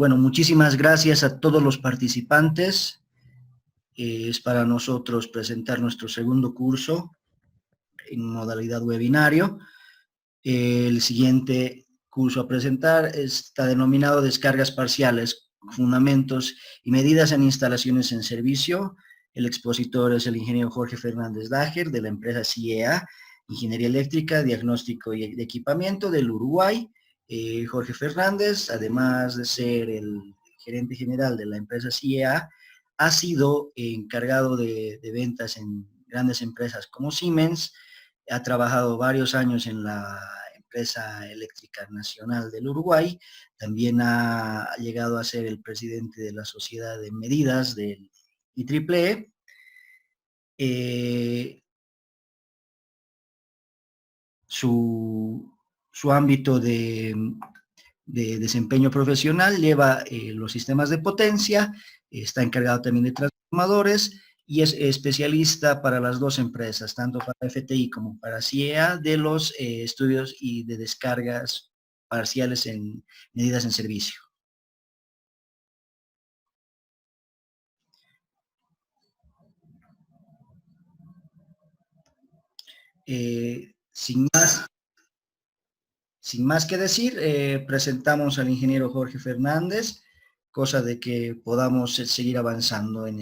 Bueno, muchísimas gracias a todos los participantes. Es para nosotros presentar nuestro segundo curso en modalidad webinario. El siguiente curso a presentar está denominado Descargas Parciales, Fundamentos y Medidas en Instalaciones en Servicio. El expositor es el ingeniero Jorge Fernández Dager, de la empresa CIEA, Ingeniería Eléctrica, Diagnóstico y de Equipamiento del Uruguay. Jorge Fernández, además de ser el gerente general de la empresa CIEA, ha sido encargado de ventas en grandes empresas como Siemens, ha trabajado varios años en la empresa eléctrica nacional del Uruguay, también ha llegado a ser el presidente de la Sociedad de Medidas del IEEE. Su ámbito de desempeño profesional lleva los sistemas de potencia, está encargado también de transformadores y es especialista para las dos empresas, tanto para FTI como para CIEA, de los estudios y de descargas parciales en medidas en servicio. Sin más que decir, presentamos al ingeniero Jorge Fernández, cosa de que podamos seguir avanzando en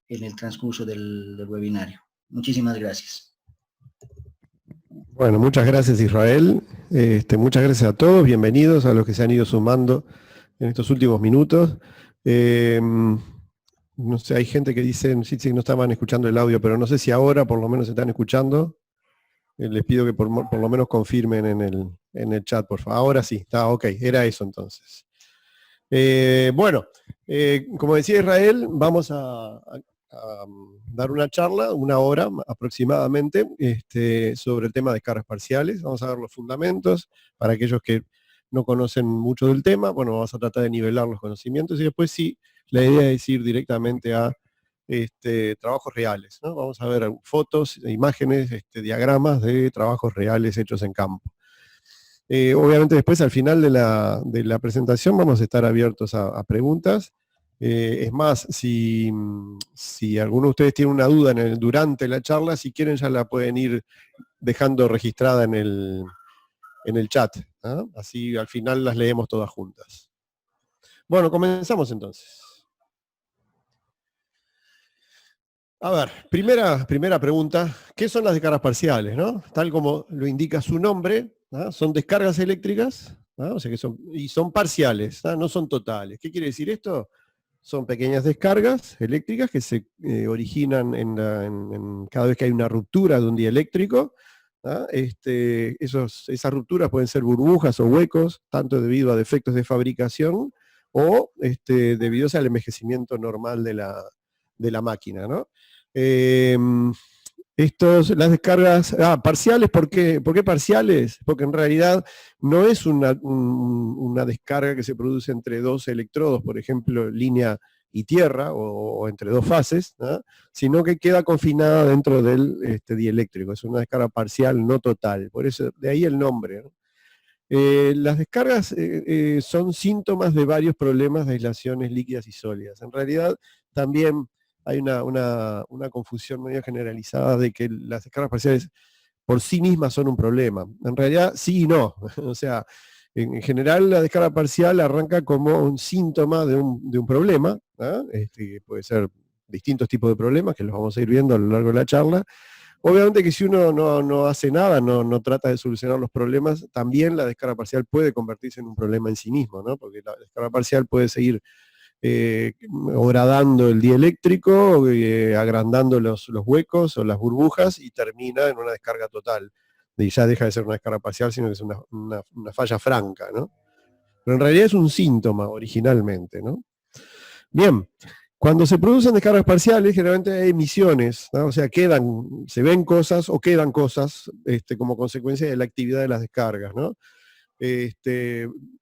el transcurso del webinario. Muchísimas gracias. Bueno, muchas gracias, Israel. Muchas gracias a todos, bienvenidos a los que se han ido sumando en estos últimos minutos. No sé, hay gente que dice que no estaban escuchando el audio, pero no sé si ahora por lo menos están escuchando. Les pido que por lo menos confirmen en el chat, por favor. Ahora sí, está ok, era eso entonces. Bueno, como decía Israel, vamos a dar una charla, una hora aproximadamente, sobre el tema de descargas parciales. Vamos a ver los fundamentos para aquellos que no conocen mucho del tema. Bueno, vamos a tratar de nivelar los conocimientos y después sí, la idea es ir directamente a trabajos reales, ¿no? Vamos a ver fotos, imágenes, diagramas de trabajos reales hechos en campo. Obviamente después al final de la presentación vamos a estar abiertos a preguntas. Es más, si alguno de ustedes tiene una duda durante la charla, si quieren ya la pueden ir dejando registrada en el chat, ¿no? Así al final las leemos todas juntas. Bueno, comenzamos entonces. A ver, primera pregunta, ¿qué son las descargas parciales, ¿no? Tal como lo indica su nombre, ¿no? Son descargas eléctricas, ¿no? O sea que son parciales, ¿no? No son totales. ¿Qué quiere decir esto? Son pequeñas descargas eléctricas que se originan cada vez que hay una ruptura de un dieléctrico, ¿no? Esas rupturas pueden ser burbujas o huecos, tanto debido a defectos de fabricación o debido al envejecimiento normal de la máquina, ¿no? Las descargas parciales, ¿por qué parciales? Porque en realidad no es una descarga que se produce entre dos electrodos, por ejemplo, línea y tierra, o entre dos fases, ¿no? Sino que queda confinada dentro del dieléctrico. Es una descarga parcial, no total. Por eso, de ahí el nombre, ¿no? Las descargas son síntomas de varios problemas de aislaciones líquidas y sólidas. En realidad, también hay una confusión medio generalizada de que las descargas parciales por sí mismas son un problema. En realidad, sí y no. O sea, en general la descarga parcial arranca como un síntoma de un problema, ¿no? Puede ser distintos tipos de problemas, que los vamos a ir viendo a lo largo de la charla. Obviamente que si uno no hace nada, no trata de solucionar los problemas, también la descarga parcial puede convertirse en un problema en sí mismo, ¿no? Porque la descarga parcial puede seguir horadando el dieléctrico, agrandando los huecos o las burbujas y termina en una descarga total. Y ya deja de ser una descarga parcial, sino que es una falla franca, ¿no? Pero en realidad es un síntoma originalmente, ¿no? Bien, cuando se producen descargas parciales, generalmente hay emisiones, ¿no? O sea, se ven cosas o quedan cosas como consecuencia de la actividad de las descargas, ¿no?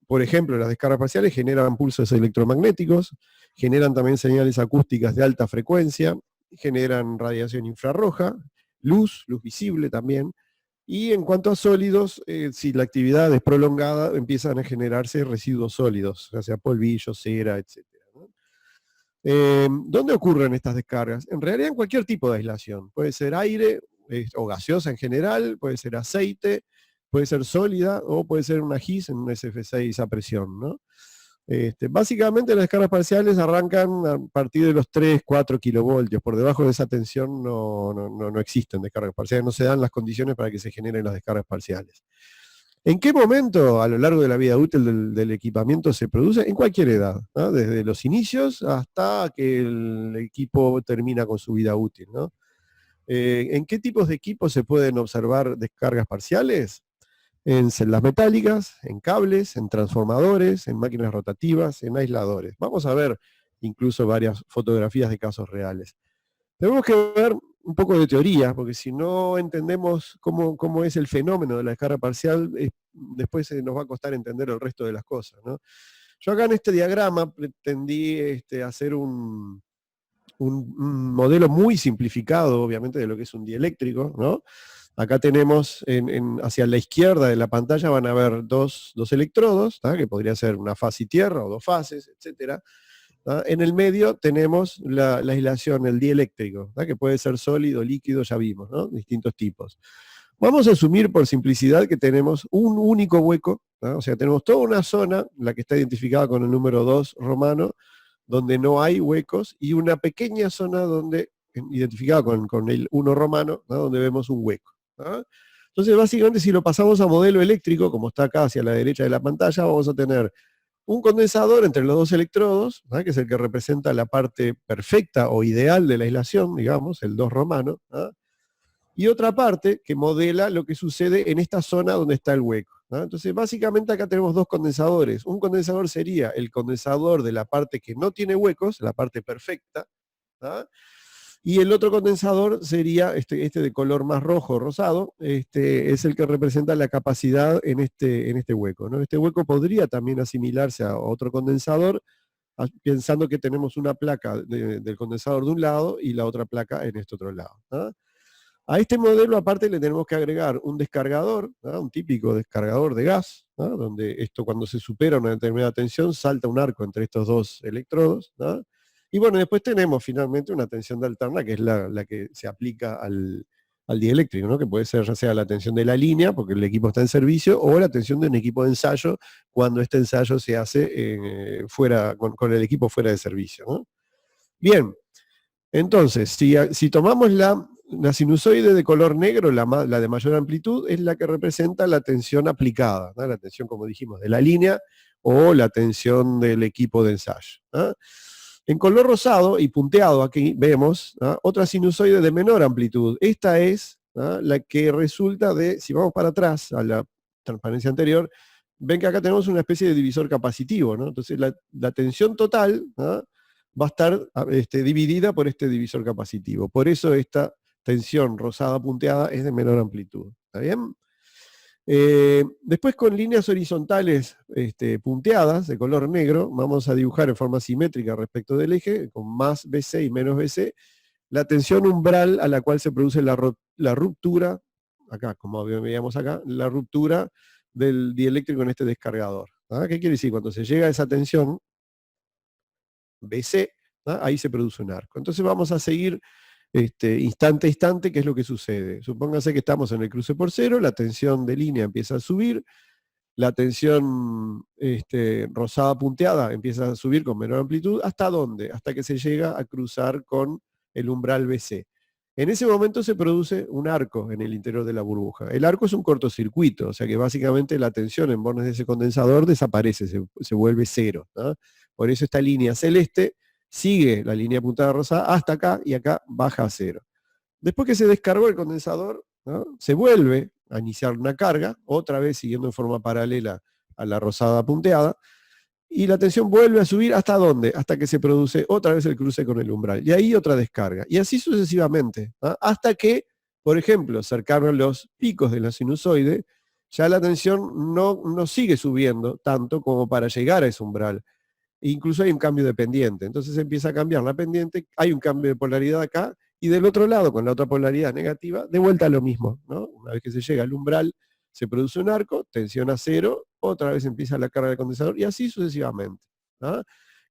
Por ejemplo, las descargas parciales generan pulsos electromagnéticos, generan también señales acústicas de alta frecuencia, generan radiación infrarroja, luz visible también, Y en cuanto a sólidos, si la actividad es prolongada, empiezan a generarse residuos sólidos, ya sea polvillo, cera, etc. ¿no? ¿Dónde ocurren estas descargas? En realidad en cualquier tipo de aislación. Puede ser aire o gaseosa en general, puede ser aceite, puede ser sólida o puede ser una GIS en un SF6 a presión, ¿no? Básicamente las descargas parciales arrancan a partir de los 3, 4 kilovoltios. Por debajo de esa tensión no existen descargas parciales, no se dan las condiciones para que se generen las descargas parciales. ¿En qué momento a lo largo de la vida útil del equipamiento se produce? En cualquier edad, ¿no? Desde los inicios hasta que el equipo termina con su vida útil, ¿no? ¿En qué tipos de equipos se pueden observar descargas parciales? En celdas metálicas, en cables, en transformadores, en máquinas rotativas, en aisladores. Vamos a ver incluso varias fotografías de casos reales. Tenemos que ver un poco de teoría, porque si no entendemos cómo es el fenómeno de la descarga parcial, después nos va a costar entender el resto de las cosas, ¿no? Yo acá en este diagrama pretendí hacer un modelo muy simplificado, obviamente, de lo que es un dieléctrico, ¿no? Acá tenemos, hacia la izquierda de la pantalla van a ver dos electrodos, ¿tá? Que podría ser una fase y tierra o dos fases, etc. En el medio tenemos la aislación, el dieléctrico, ¿tá? Que puede ser sólido, líquido, ya vimos, ¿no? Distintos tipos. Vamos a asumir por simplicidad que tenemos un único hueco, ¿tá? O sea, tenemos toda una zona, la que está identificada con el número 2 romano, donde no hay huecos, y una pequeña zona identificada con el 1 romano, ¿no? Donde vemos un hueco. ¿Ah? Entonces, básicamente, si lo pasamos a modelo eléctrico, como está acá hacia la derecha de la pantalla, vamos a tener un condensador entre los dos electrodos, ¿ah? Que es el que representa la parte perfecta o ideal de la aislación, digamos, el 2 romano, ¿ah? Y otra parte que modela lo que sucede en esta zona donde está el hueco, ¿ah? Entonces, básicamente acá tenemos dos condensadores. Un condensador sería el condensador de la parte que no tiene huecos, la parte perfecta, ¿ah? Y el otro condensador sería este de color más rojo, rosado, es el que representa la capacidad en este hueco, ¿no? Este hueco podría también asimilarse a otro condensador, pensando que tenemos una placa del condensador de un lado y la otra placa en este otro lado, ¿no? A este modelo aparte le tenemos que agregar un descargador, ¿no? Un típico descargador de gas, ¿no? Donde esto cuando se supera una determinada tensión salta un arco entre estos dos electrodos, ¿no? Y bueno, después tenemos finalmente una tensión de alterna, que es la que se aplica al dieléctrico, ¿no? Que puede ser ya sea la tensión de la línea, porque el equipo está en servicio, o la tensión de un equipo de ensayo, cuando este ensayo se hace fuera, con el equipo fuera de servicio, ¿no? Bien, entonces, si tomamos la sinusoide de color negro, la de mayor amplitud, es la que representa la tensión aplicada, ¿no? La tensión, como dijimos, de la línea, o la tensión del equipo de ensayo, ¿no? En color rosado y punteado aquí vemos, ¿no? Otra sinusoide de menor amplitud. Esta es, ¿no? La que resulta de, si vamos para atrás a la transparencia anterior, ven que acá tenemos una especie de divisor capacitivo, ¿no? Entonces la tensión total, ¿no? Va a estar dividida por este divisor capacitivo. Por eso esta tensión rosada punteada es de menor amplitud. ¿Está bien? Después, con líneas horizontales punteadas de color negro, vamos a dibujar en forma simétrica respecto del eje, con más BC y menos BC, la tensión umbral a la cual se produce la ruptura, acá, como veíamos acá, la ruptura del dieléctrico en este descargador. ¿Ah? ¿Qué quiere decir? Cuando se llega a esa tensión BC, ¿ah? Ahí se produce un arco. Entonces vamos a seguir instante a instante, ¿qué es lo que sucede? Supóngase que estamos en el cruce por cero, la tensión de línea empieza a subir, la tensión rosada punteada empieza a subir con menor amplitud, ¿hasta dónde? Hasta que se llega a cruzar con el umbral BC. En ese momento se produce un arco en el interior de la burbuja. El arco es un cortocircuito, o sea que básicamente la tensión en bornes de ese condensador desaparece, se vuelve cero, ¿no? Por eso esta línea celeste sigue la línea puntada rosada hasta acá, y acá baja a cero. Después que se descargó el condensador, ¿no? Se vuelve a iniciar una carga, otra vez siguiendo en forma paralela a la rosada punteada, y la tensión vuelve a subir ¿hasta dónde? Hasta que se produce otra vez el cruce con el umbral. Y ahí otra descarga. Y así sucesivamente, ¿no? Hasta que, por ejemplo, cercano a los picos de la sinusoide, ya la tensión no sigue subiendo tanto como para llegar a ese umbral. Incluso hay un cambio de pendiente. Entonces empieza a cambiar la pendiente, hay un cambio de polaridad acá, Y del otro lado, con la otra polaridad negativa, de vuelta lo mismo, ¿no? Una vez que se llega al umbral, se produce un arco, tensión a cero, otra vez empieza la carga del condensador, y así sucesivamente, ¿no?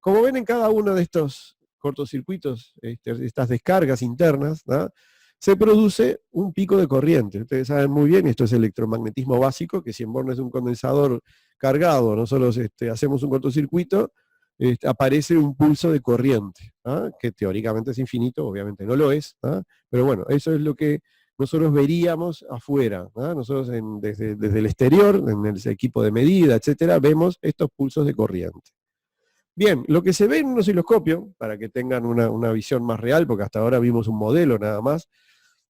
Como ven en cada uno de estos cortocircuitos, estas descargas internas, ¿no?, se produce un pico de corriente. Ustedes saben muy bien, esto es electromagnetismo básico, que si en bornes de un condensador cargado nosotros hacemos un cortocircuito, aparece un pulso de corriente, ¿ah?, que teóricamente es infinito, obviamente no lo es, ¿ah?, pero bueno, eso es lo que nosotros veríamos afuera, ¿ah? Nosotros desde el exterior, en el equipo de medida, etcétera, vemos estos pulsos de corriente. Bien, lo que se ve en un osciloscopio, para que tengan una visión más real, porque hasta ahora vimos un modelo nada más,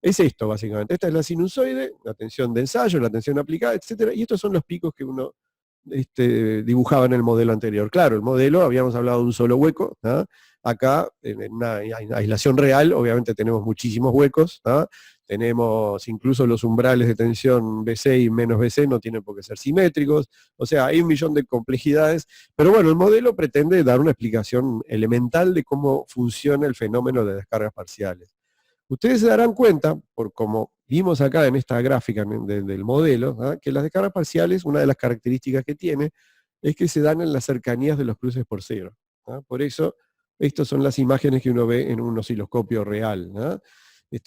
es esto básicamente. Esta es la sinusoide, la tensión de ensayo, la tensión aplicada, etcétera, y estos son los picos que uno dibujaba en el modelo anterior. Claro, el modelo, habíamos hablado de un solo hueco, ¿no? Acá, en una aislación real, obviamente tenemos muchísimos huecos, ¿no? Tenemos incluso los umbrales de tensión BC y menos BC no tienen por qué ser simétricos, o sea, hay un millón de complejidades, pero bueno, el modelo pretende dar una explicación elemental de cómo funciona el fenómeno de descargas parciales. Ustedes se darán cuenta, por como vimos acá en esta gráfica del modelo, ¿ah?, que las descargas parciales, una de las características que tiene, es que se dan en las cercanías de los cruces por cero, ¿ah? Por eso, estas son las imágenes que uno ve en un osciloscopio real, ¿ah?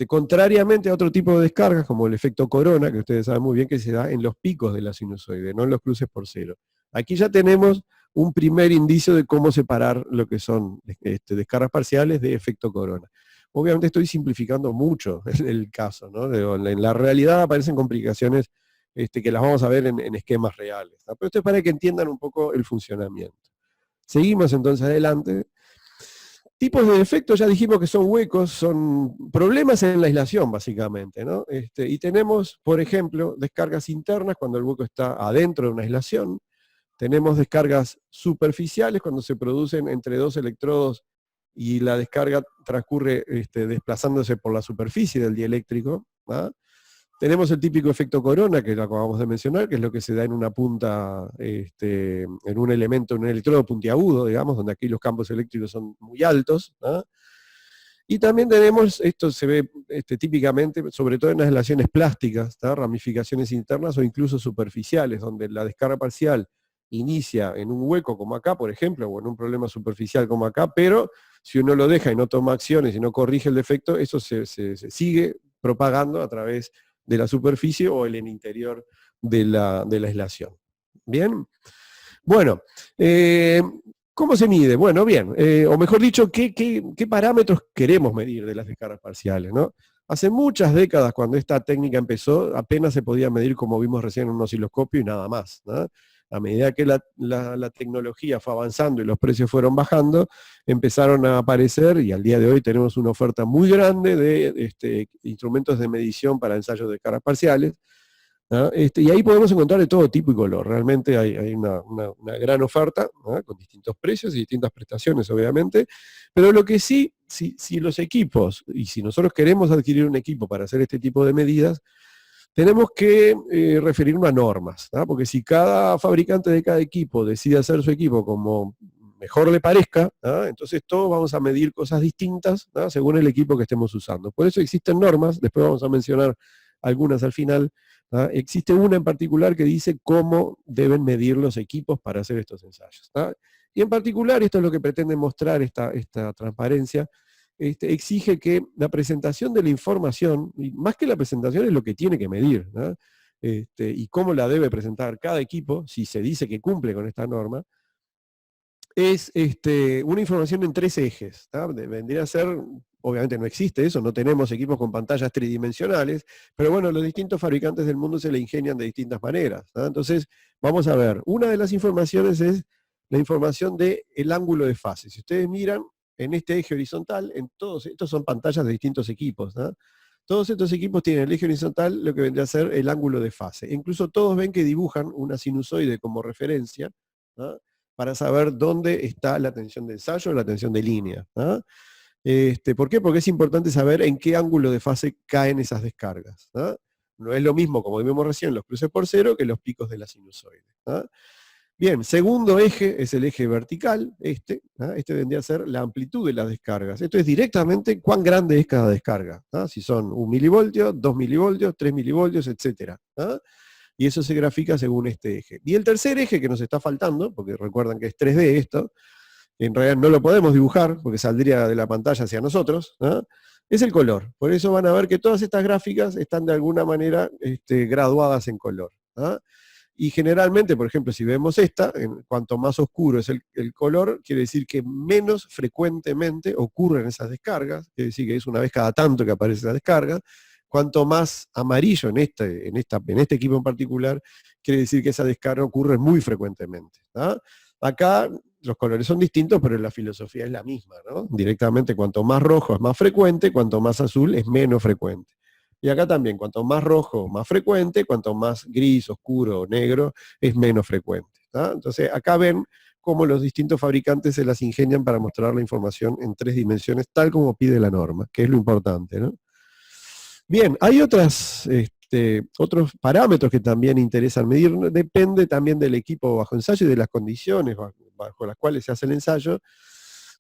Contrariamente a otro tipo de descargas, como el efecto corona, que ustedes saben muy bien que se da en los picos de la sinusoide, no en los cruces por cero. Aquí ya tenemos un primer indicio de cómo separar lo que son descargas parciales de efecto corona. Obviamente estoy simplificando mucho el caso, ¿no? En la realidad aparecen complicaciones que las vamos a ver en esquemas reales, ¿no? Pero esto es para que entiendan un poco el funcionamiento. Seguimos entonces adelante. Tipos de defectos, ya dijimos que son huecos, son problemas en la aislación básicamente, ¿no? Y tenemos, por ejemplo, descargas internas cuando el hueco está adentro de una aislación. Tenemos descargas superficiales cuando se producen entre dos electrodos y la descarga transcurre desplazándose por la superficie del dieléctrico, ¿ah? Tenemos el típico efecto corona, que lo acabamos de mencionar, que es lo que se da en una punta, en un elemento, en un electrodo puntiagudo, digamos, donde aquí los campos eléctricos son muy altos, ¿ah? Y también tenemos, esto se ve típicamente, sobre todo en las relaciones plásticas, ¿tá?, ramificaciones internas o incluso superficiales, donde la descarga parcial inicia en un hueco como acá, por ejemplo, o en un problema superficial como acá, pero si uno lo deja y no toma acciones y no corrige el defecto, eso se sigue propagando a través de la superficie o en el interior de la aislación. ¿Bien? Bueno, ¿cómo se mide? Bueno, bien, o mejor dicho, ¿qué parámetros queremos medir de las descargas parciales, ¿no? Hace muchas décadas, cuando esta técnica empezó, apenas se podía medir, como vimos recién, en un osciloscopio y nada más, ¿no? A medida que la tecnología fue avanzando y los precios fueron bajando, empezaron a aparecer, y al día de hoy tenemos una oferta muy grande de instrumentos de medición para ensayos de descargas parciales, ¿no? Y ahí podemos encontrar de todo tipo y color. Realmente hay una gran oferta, ¿no?, con distintos precios y distintas prestaciones, obviamente, pero lo que sí, si los equipos, y si nosotros queremos adquirir un equipo para hacer este tipo de medidas, tenemos que referirnos a normas, ¿no?, porque si cada fabricante de cada equipo decide hacer su equipo como mejor le parezca, ¿no?, entonces todos vamos a medir cosas distintas, ¿no?, según el equipo que estemos usando. Por eso existen normas, después vamos a mencionar algunas al final, ¿no? Existe una en particular que dice cómo deben medir los equipos para hacer estos ensayos, ¿no? Y en particular, esto es lo que pretende mostrar esta transparencia, exige que la presentación de la información, y más que la presentación es lo que tiene que medir, ¿no?, y cómo la debe presentar cada equipo, si se dice que cumple con esta norma, es una información en 3 ejes, ¿tá? Vendría a ser, obviamente no existe eso, no tenemos equipos con pantallas tridimensionales, pero bueno, los distintos fabricantes del mundo se le ingenian de distintas maneras, ¿tá? Entonces, vamos a ver, una de las informaciones es la información del ángulo de fase. Si ustedes miran en este eje horizontal, en todos estos son pantallas de distintos equipos, ¿tá? Todos estos equipos tienen el eje horizontal, lo que vendría a ser el ángulo de fase. Incluso todos ven que dibujan una sinusoide como referencia, ¿tá?, para saber dónde está la tensión de ensayo o la tensión de línea, ¿no? ¿Por qué? Porque es importante saber en qué ángulo de fase caen esas descargas, ¿no? No es lo mismo, como vimos recién, los cruces por cero que los picos de la sinusoide, ¿no? Bien, segundo eje es el eje vertical, este vendría a ser la amplitud de las descargas. Esto es directamente cuán grande es cada descarga, si son 1 milivoltio, 2 milivoltios, 3 milivoltios, etc. Y eso se grafica según este eje. Y el tercer eje que nos está faltando, porque recuerdan que es 3D esto, en realidad no lo podemos dibujar, porque saldría de la pantalla hacia nosotros, es el color. Por eso van a ver que todas estas gráficas están de alguna manera graduadas en color. Y generalmente, por ejemplo, si vemos esta, cuanto más oscuro es el color, quiere decir que menos frecuentemente ocurren esas descargas, quiere decir que es una vez cada tanto que aparece la descarga. Cuanto más amarillo en este equipo en particular, quiere decir que esa descarga ocurre muy frecuentemente. Acá los colores son distintos, pero la filosofía es la misma, ¿no? Directamente, cuanto más rojo es más frecuente, cuanto más azul es menos frecuente. Y acá también, cuanto más rojo, más frecuente, cuanto más gris, oscuro o negro, es menos frecuente. Entonces, acá ven cómo los distintos fabricantes se las ingenian para mostrar la información en 3 dimensiones, tal como pide la norma, que es lo importante, ¿no? Bien, hay otros parámetros que también interesan medir, depende también del equipo bajo ensayo y de las condiciones bajo las cuales se hace el ensayo.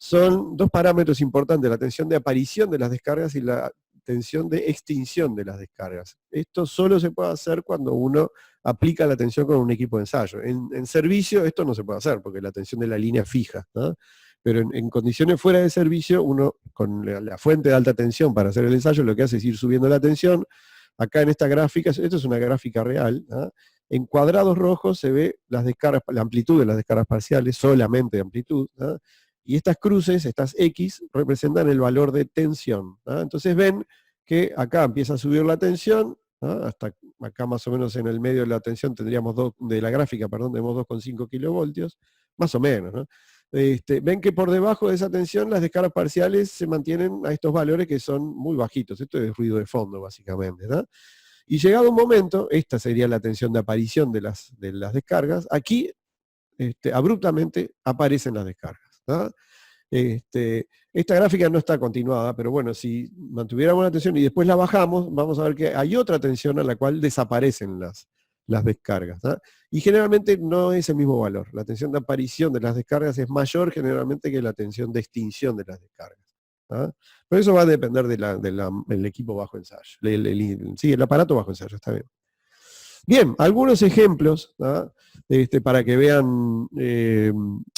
Son 2 parámetros importantes, la tensión de aparición de las descargas y la tensión de extinción de las descargas. Esto solo se puede hacer cuando uno aplica la tensión con un equipo de ensayo. En servicio esto no se puede hacer, porque la tensión de la línea es fija, ¿no? Pero en condiciones fuera de servicio, uno con la fuente de alta tensión para hacer el ensayo, lo que hace es ir subiendo la tensión. Acá en esta gráfica, esto es una gráfica real, en cuadrados rojos se ve las descargas, la amplitud de las descargas parciales, solamente amplitud, y estas cruces, estas X, representan el valor de tensión. Entonces ven que acá empieza a subir la tensión, hasta acá más o menos en el medio de la tensión tendríamos de la gráfica, perdón, tenemos 2,5 kilovoltios, más o menos, ¿no? Ven que por debajo de esa tensión las descargas parciales se mantienen a estos valores que son muy bajitos. Esto es ruido de fondo, básicamente, ¿no? Y llegado un momento, esta sería la tensión de aparición de las descargas, aquí abruptamente aparecen las descargas, ¿no? Esta gráfica no está continuada, pero bueno, si mantuviéramos la tensión y después la bajamos, vamos a ver que hay otra tensión a la cual desaparecen las descargas, ¿no? Y generalmente no es el mismo valor. La tensión de aparición de las descargas es mayor generalmente que la tensión de extinción de las descargas, ¿no? Pero eso va a depender del equipo bajo ensayo. Sí, el aparato bajo ensayo, está bien. Bien, algunos ejemplos, ¿no? Para que vean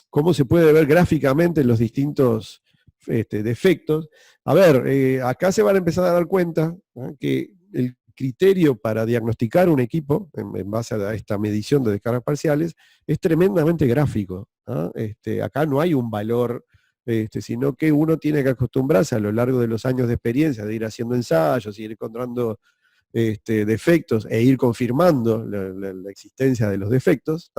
cómo se puede ver gráficamente los distintos defectos. A ver, acá se van a empezar a dar cuenta, ¿no?, que el criterio para diagnosticar un equipo, en base a esta medición de descargas parciales, es tremendamente gráfico, ¿no? Acá no hay un valor, sino que uno tiene que acostumbrarse a lo largo de los años de experiencia, de ir haciendo ensayos, ir encontrando defectos e ir confirmando la existencia de los defectos.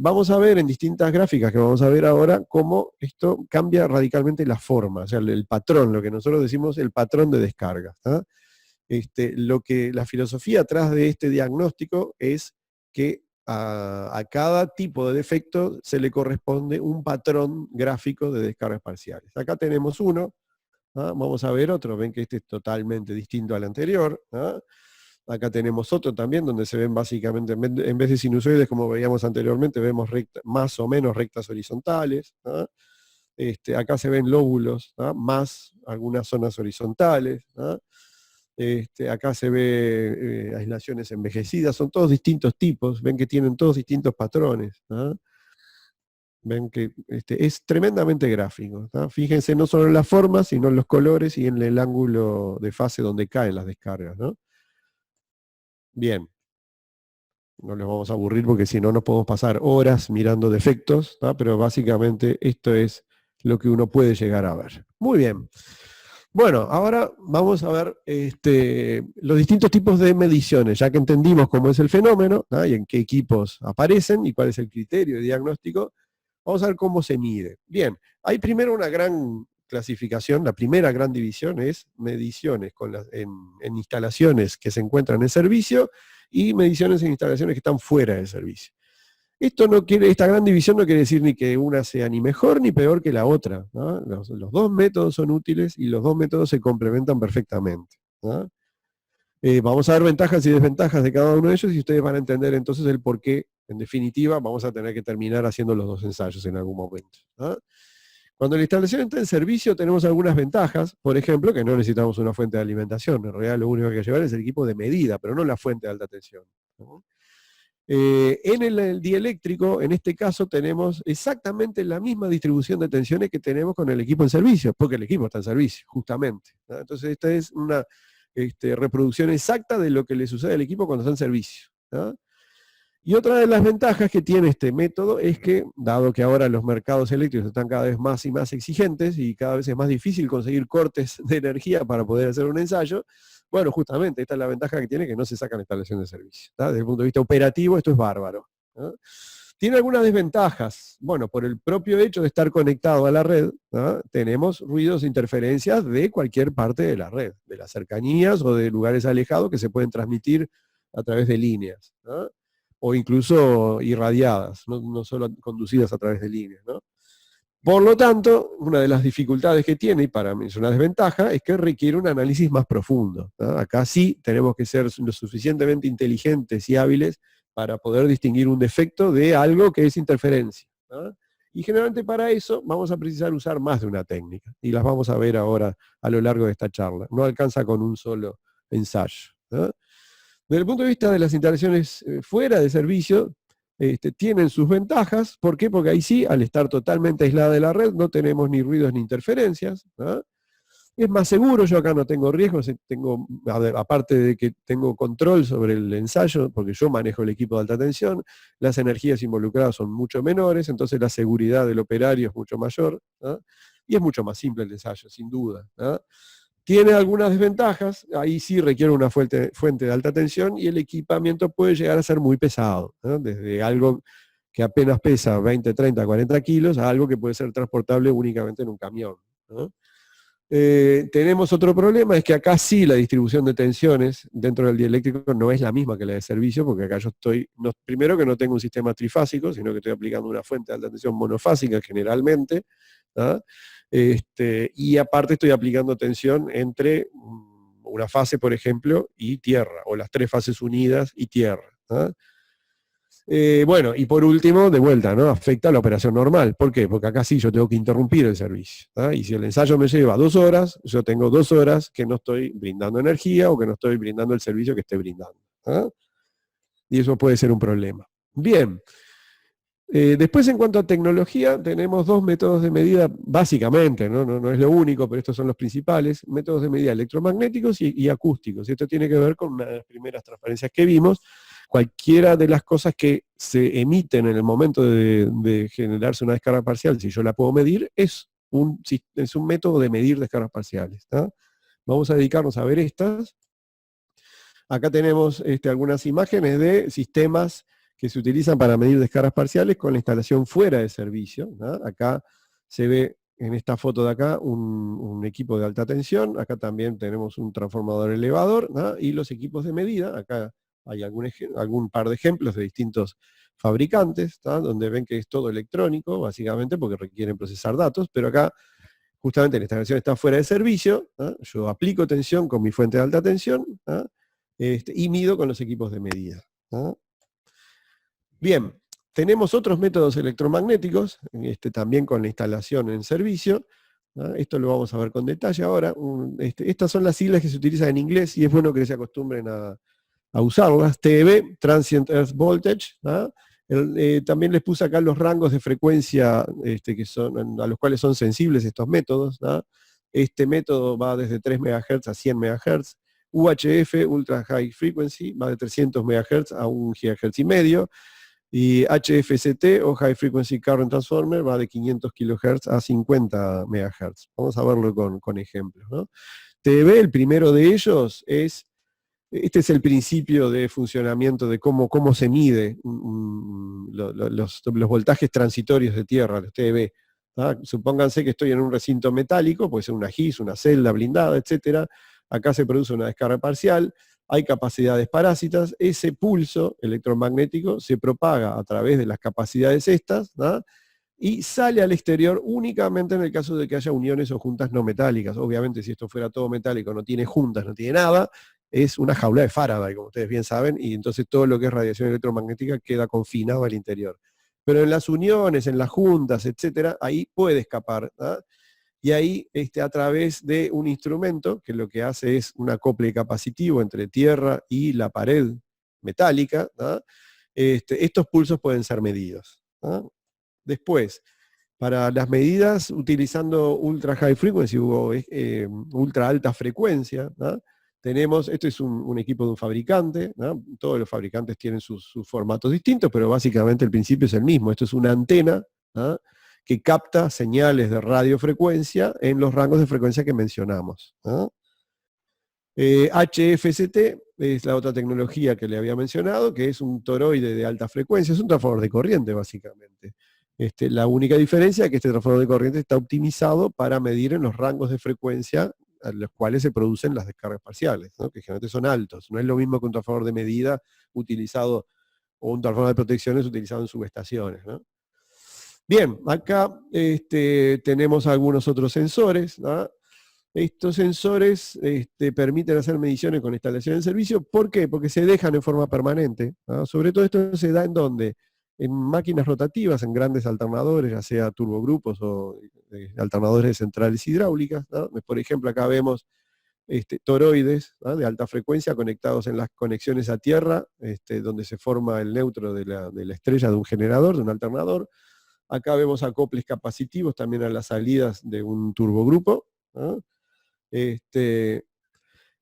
Vamos a ver en distintas gráficas que vamos a ver ahora cómo esto cambia radicalmente la forma, o sea, el patrón, lo que nosotros decimos el patrón de descargas. La filosofía atrás de este diagnóstico es que a cada tipo de defecto se le corresponde un patrón gráfico de descargas parciales. Acá tenemos uno. Vamos a ver otro, ven que este es totalmente distinto al anterior. Acá tenemos otro también, donde se ven básicamente, en vez de sinusoides como veíamos anteriormente, vemos más o menos rectas horizontales. Acá se ven lóbulos, más algunas zonas horizontales. Acá se ve aislaciones envejecidas, son todos distintos tipos, ven que tienen todos distintos patrones. Ven que es tremendamente gráfico, ¿tá? Fíjense no solo en las formas, sino en los colores y en el ángulo de fase donde caen las descargas, ¿no? Bien. No les vamos a aburrir porque si no nos podemos pasar horas mirando defectos, ¿tá? Pero básicamente esto es lo que uno puede llegar a ver. Muy bien. Bueno, ahora vamos a ver los distintos tipos de mediciones, ya que entendimos cómo es el fenómeno, ¿tá?, y en qué equipos aparecen y cuál es el criterio de diagnóstico. Vamos a ver cómo se mide. Bien, hay primero una gran clasificación, la primera gran división es mediciones en instalaciones que se encuentran en servicio y mediciones en instalaciones que están fuera del servicio. Esta gran división no quiere decir ni que una sea ni mejor ni peor que la otra, ¿no? Los 2 métodos son útiles y los 2 métodos se complementan perfectamente, ¿no? Vamos a ver ventajas y desventajas de cada uno de ellos y ustedes van a entender entonces el por qué en definitiva, vamos a tener que terminar haciendo los 2 ensayos en algún momento. Cuando la instalación está en servicio tenemos algunas ventajas, por ejemplo, que no necesitamos una fuente de alimentación, en realidad lo único que hay que llevar es el equipo de medida, pero no la fuente de alta tensión. En el dieléctrico, en este caso, tenemos exactamente la misma distribución de tensiones que tenemos con el equipo en servicio, porque el equipo está en servicio, justamente. Entonces esta es una reproducción exacta de lo que le sucede al equipo cuando está en servicio. Y otra de las ventajas que tiene este método es que, dado que ahora los mercados eléctricos están cada vez más y más exigentes y cada vez es más difícil conseguir cortes de energía para poder hacer un ensayo, bueno, justamente esta es la ventaja que tiene, que no se sacan instalación de servicio. Desde el punto de vista operativo esto es bárbaro. Tiene algunas desventajas. Bueno, por el propio hecho de estar conectado a la red, tenemos ruidos e interferencias de cualquier parte de la red, de las cercanías o de lugares alejados que se pueden transmitir a través de líneas, o incluso irradiadas, no solo conducidas a través de líneas. Por lo tanto, una de las dificultades que tiene, y para mí es una desventaja, es que requiere un análisis más profundo. Acá sí tenemos que ser lo suficientemente inteligentes y hábiles para poder distinguir un defecto de algo que es interferencia. Y generalmente para eso vamos a precisar usar más de una técnica, y las vamos a ver ahora a lo largo de esta charla. No alcanza con un solo ensayo. Desde el punto de vista de las instalaciones fuera de servicio, tienen sus ventajas. ¿Por qué? Porque ahí sí, al estar totalmente aislada de la red, no tenemos ni ruidos ni interferencias. Es más seguro, yo acá no tengo riesgos, aparte de que tengo control sobre el ensayo, porque yo manejo el equipo de alta tensión, las energías involucradas son mucho menores, entonces la seguridad del operario es mucho mayor, y es mucho más simple el ensayo, sin duda. Tiene algunas desventajas, ahí sí requiere una fuente de alta tensión y el equipamiento puede llegar a ser muy pesado, desde algo que apenas pesa 20, 30, 40 kilos a algo que puede ser transportable únicamente en un camión. Tenemos otro problema, es que acá sí la distribución de tensiones dentro del dieléctrico no es la misma que la de servicio, porque acá yo estoy, primero que no tengo un sistema trifásico, sino que estoy aplicando una fuente de alta tensión monofásica generalmente, y aparte estoy aplicando tensión entre una fase, por ejemplo, y tierra, o las 3 fases unidas y tierra. Bueno, y por último, de vuelta, afecta a la operación normal. ¿Por qué? Porque acá sí yo tengo que interrumpir el servicio. Y si el ensayo me lleva 2 horas, yo tengo 2 horas que no estoy brindando energía o que no estoy brindando el servicio que esté brindando. Y eso puede ser un problema. Bien. Después, en cuanto a tecnología, tenemos 2 métodos de medida, básicamente, no es lo único, pero estos son los principales, métodos de medida electromagnéticos y acústicos. Y esto tiene que ver con una de las primeras transparencias que vimos. Cualquiera de las cosas que se emiten en el momento de generarse una descarga parcial, si yo la puedo medir, es un método de medir descargas parciales. Vamos a dedicarnos a ver estas. Acá tenemos algunas imágenes de sistemas que se utilizan para medir descargas parciales con la instalación fuera de servicio. Acá se ve en esta foto de acá un equipo de alta tensión, acá también tenemos un transformador elevador, y los equipos de medida, acá hay algún par de ejemplos de distintos fabricantes, donde ven que es todo electrónico, básicamente porque requieren procesar datos, pero acá justamente la instalación está fuera de servicio, yo aplico tensión con mi fuente de alta tensión, y mido con los equipos de medida. Bien, tenemos otros métodos electromagnéticos, también con la instalación en servicio. Esto lo vamos a ver con detalle ahora. Estas son las siglas que se utilizan en inglés y es bueno que se acostumbren a usarlas. TEV, Transient Earth Voltage. También les puse acá los rangos de frecuencia a los cuales son sensibles estos métodos. Este método va desde 3 MHz a 100 MHz. UHF, Ultra High Frequency, va de 300 MHz a 1 GHz y medio. Y HFCT, o High Frequency Current Transformer, va de 500 kHz a 50 MHz. Vamos a verlo con ejemplos. TEV, el primero de ellos, este es el principio de funcionamiento de cómo se mide los voltajes transitorios de tierra, los TEV. Supónganse que estoy en un recinto metálico, puede ser una GIS, una celda blindada, etc. Acá se produce una descarga parcial, hay capacidades parásitas, ese pulso electromagnético se propaga a través de las capacidades estas, y sale al exterior únicamente en el caso de que haya uniones o juntas no metálicas. Obviamente si esto fuera todo metálico, no tiene juntas, no tiene nada, es una jaula de Faraday, como ustedes bien saben, y entonces todo lo que es radiación electromagnética queda confinado al interior. Pero en las uniones, en las juntas, etcétera, ahí puede escapar, ¿ah? Y ahí, a través de un instrumento, que lo que hace es un acople capacitivo entre tierra y la pared metálica, ¿ah? Estos pulsos pueden ser medidos, ¿ah? Después, para las medidas utilizando ultra high frequency o ultra alta frecuencia, ¿no? Tenemos, esto es un equipo de un fabricante, ¿no? Todos los fabricantes tienen sus formatos distintos, pero básicamente el principio es el mismo. Esto es una antena, ¿no? Que capta señales de radiofrecuencia en los rangos de frecuencia que mencionamos, ¿no? HFST es la otra tecnología que le había mencionado, que es un toroide de alta frecuencia, es un transformador de corriente básicamente. La única diferencia es que este transformador de corriente está optimizado para medir en los rangos de frecuencia a los cuales se producen las descargas parciales, ¿no? Que generalmente son altos. No es lo mismo que un transformador de medida utilizado, o un transformador de protecciones utilizado en subestaciones, ¿no? Bien, acá tenemos algunos otros sensores, ¿no? Estos sensores permiten hacer mediciones con instalación en servicio. ¿Por qué? Porque se dejan en forma permanente, ¿no? Sobre todo esto se da en donde, en máquinas rotativas, en grandes alternadores, ya sea turbogrupos o alternadores de centrales hidráulicas, ¿no? Por ejemplo, acá vemos toroides, ¿no? De alta frecuencia conectados en las conexiones a tierra, donde se forma el neutro de la estrella de un generador, de un alternador. Acá vemos acoples capacitivos también a las salidas de un turbogrupo, ¿no?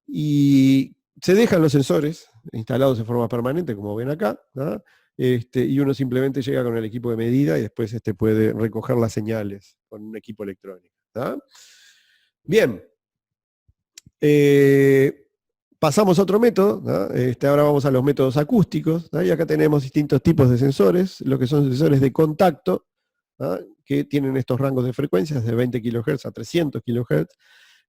Y se dejan los sensores instalados en forma permanente, como ven acá, ¿no? Y uno simplemente llega con el equipo de medida y después puede recoger las señales con un equipo electrónico, ¿no? Bien. Pasamos a otro método, ¿no? Ahora vamos a los métodos acústicos, ¿no? Y acá tenemos distintos tipos de sensores, lo que son sensores de contacto, ¿no? Que tienen estos rangos de frecuencias de 20 kHz a 300 kHz,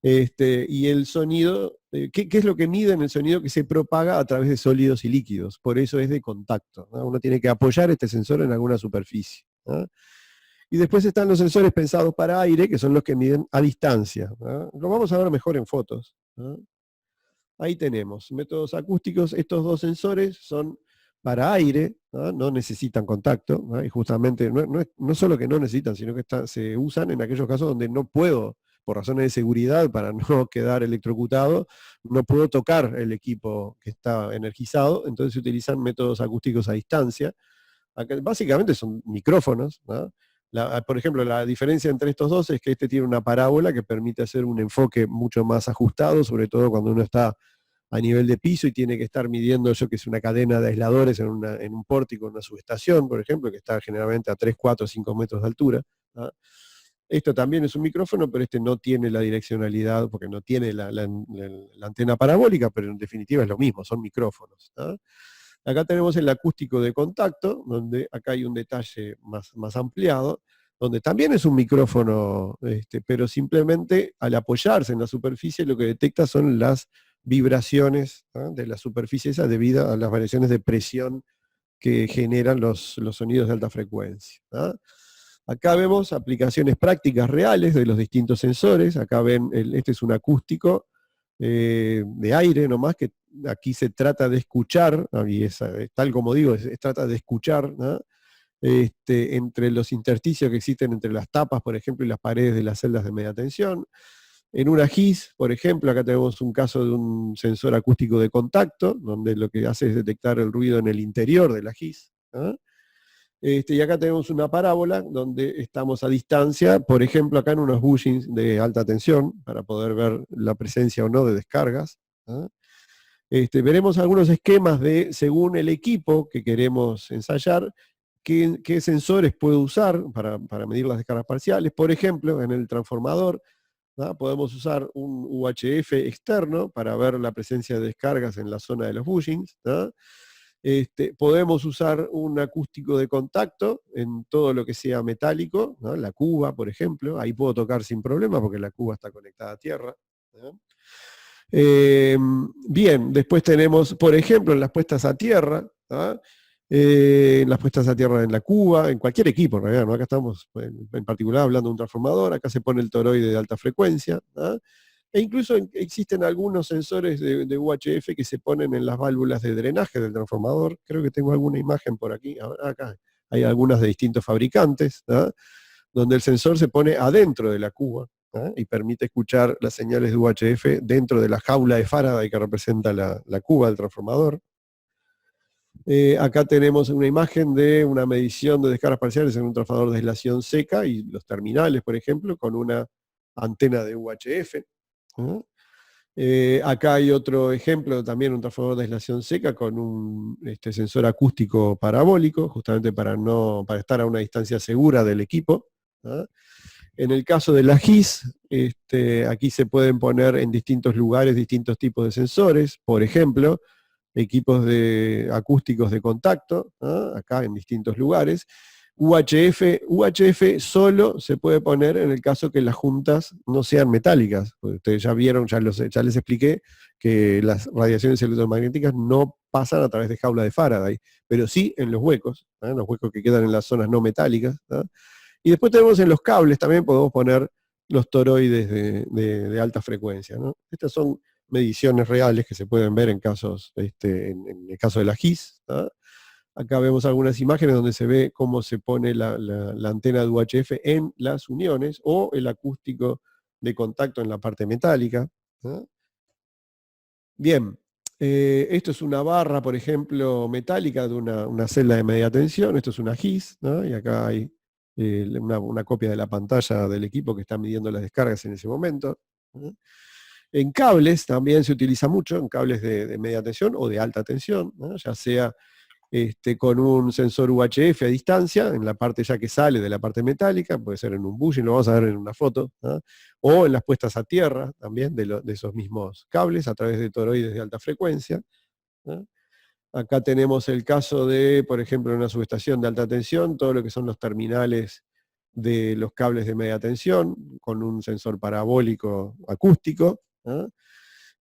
y el sonido, ¿qué es lo que mide en el sonido que se propaga a través de sólidos y líquidos? Por eso es de contacto, ¿no? Uno tiene que apoyar este sensor en alguna superficie, ¿no? Y después están los sensores pensados para aire, que son los que miden a distancia, ¿no? Lo vamos a ver mejor en fotos, ¿no? Ahí tenemos métodos acústicos. Estos dos sensores son para aire, ¿no? No necesitan contacto, ¿no? Y justamente no solo que no necesitan, sino que se usan en aquellos casos donde no puedo, por razones de seguridad, para no quedar electrocutado, no puedo tocar el equipo que está energizado, entonces se utilizan métodos acústicos a distancia. Acá, básicamente son micrófonos, ¿no? Por ejemplo, la diferencia entre estos dos es que este tiene una parábola que permite hacer un enfoque mucho más ajustado, sobre todo cuando uno está a nivel de piso y tiene que estar midiendo eso que es una cadena de aisladores en un pórtico, en una subestación, por ejemplo, que está generalmente a 3, 4, 5 metros de altura, ¿no? Esto también es un micrófono, pero no tiene la direccionalidad, porque no tiene la antena parabólica, pero en definitiva es lo mismo, son micrófonos, ¿no? Acá tenemos el acústico de contacto, donde acá hay un detalle más ampliado, donde también es un micrófono, pero simplemente al apoyarse en la superficie lo que detecta son las vibraciones, ¿no? De la superficie esa debido a las variaciones de presión que generan los sonidos de alta frecuencia, ¿no? Acá vemos aplicaciones prácticas reales de los distintos sensores. Acá ven, este es un acústico de aire nomás, que aquí se trata de escuchar, y tal como digo, trata de escuchar, ¿no? Entre los intersticios que existen entre las tapas, por ejemplo, y las paredes de las celdas de media tensión. En una GIS, por ejemplo, acá tenemos un caso de un sensor acústico de contacto, donde lo que hace es detectar el ruido en el interior de la GIS, ¿no? Y acá tenemos una parábola donde estamos a distancia, por ejemplo, acá en unos bushings de alta tensión, para poder ver la presencia o no de descargas, ¿no? Veremos algunos esquemas de, según el equipo que queremos ensayar, qué sensores puedo usar para medir las descargas parciales. Por ejemplo, en el transformador, ¿no? Podemos usar un UHF externo para ver la presencia de descargas en la zona de los bushings, ¿no? Podemos usar un acústico de contacto en todo lo que sea metálico, ¿no? La cuba, por ejemplo, ahí puedo tocar sin problema porque la cuba está conectada a tierra, ¿no? Bien, después tenemos, por ejemplo, en las puestas a tierra, ¿no? En las puestas a tierra en la cuba, en cualquier equipo, en realidad, ¿no? Acá estamos en particular hablando de un transformador, acá se pone el toroide de alta frecuencia, ¿no? E incluso existen algunos sensores de UHF que se ponen en las válvulas de drenaje del transformador. Creo que tengo alguna imagen por aquí. Acá hay algunas de distintos fabricantes, ¿no? Donde el sensor se pone adentro de la cuba, ¿no? Y permite escuchar las señales de UHF dentro de la jaula de Faraday que representa la cuba del transformador. Acá tenemos una imagen de una medición de descargas parciales en un transformador de aislación seca y los terminales, por ejemplo, con una antena de UHF. ¿No? Acá hay otro ejemplo, también un transformador de aislación seca con un sensor acústico parabólico, justamente para estar a una distancia segura del equipo, ¿no? En el caso de la GIS, aquí se pueden poner en distintos lugares distintos tipos de sensores, por ejemplo, equipos acústicos de contacto, ¿no? Acá en distintos lugares. UHF solo se puede poner en el caso que las juntas no sean metálicas. Ustedes ya vieron, ya les expliqué que las radiaciones electromagnéticas no pasan a través de jaula de Faraday, pero sí en los huecos, ¿no? Los huecos que quedan en las zonas no metálicas, ¿no? Y después tenemos en los cables también, podemos poner los toroides de alta frecuencia, ¿no? Estas son mediciones reales que se pueden ver en casos, en el caso de la GIS, ¿no? Acá vemos algunas imágenes donde se ve cómo se pone la antena de UHF en las uniones o el acústico de contacto en la parte metálica, ¿no? Bien, esto es una barra, por ejemplo, metálica de una celda de media tensión, esto es una GIS, ¿no? Y acá hay una copia de la pantalla del equipo que está midiendo las descargas en ese momento, ¿no? En cables también se utiliza mucho, en cables de media tensión o de alta tensión, ¿no? Ya sea con un sensor UHF a distancia, en la parte ya que sale de la parte metálica, puede ser en un bushing, lo vamos a ver en una foto, ¿no? O en las puestas a tierra también de esos mismos cables a través de toroides de alta frecuencia, ¿no? Acá tenemos el caso de, por ejemplo, una subestación de alta tensión, todo lo que son los terminales de los cables de media tensión, con un sensor parabólico acústico, ¿no?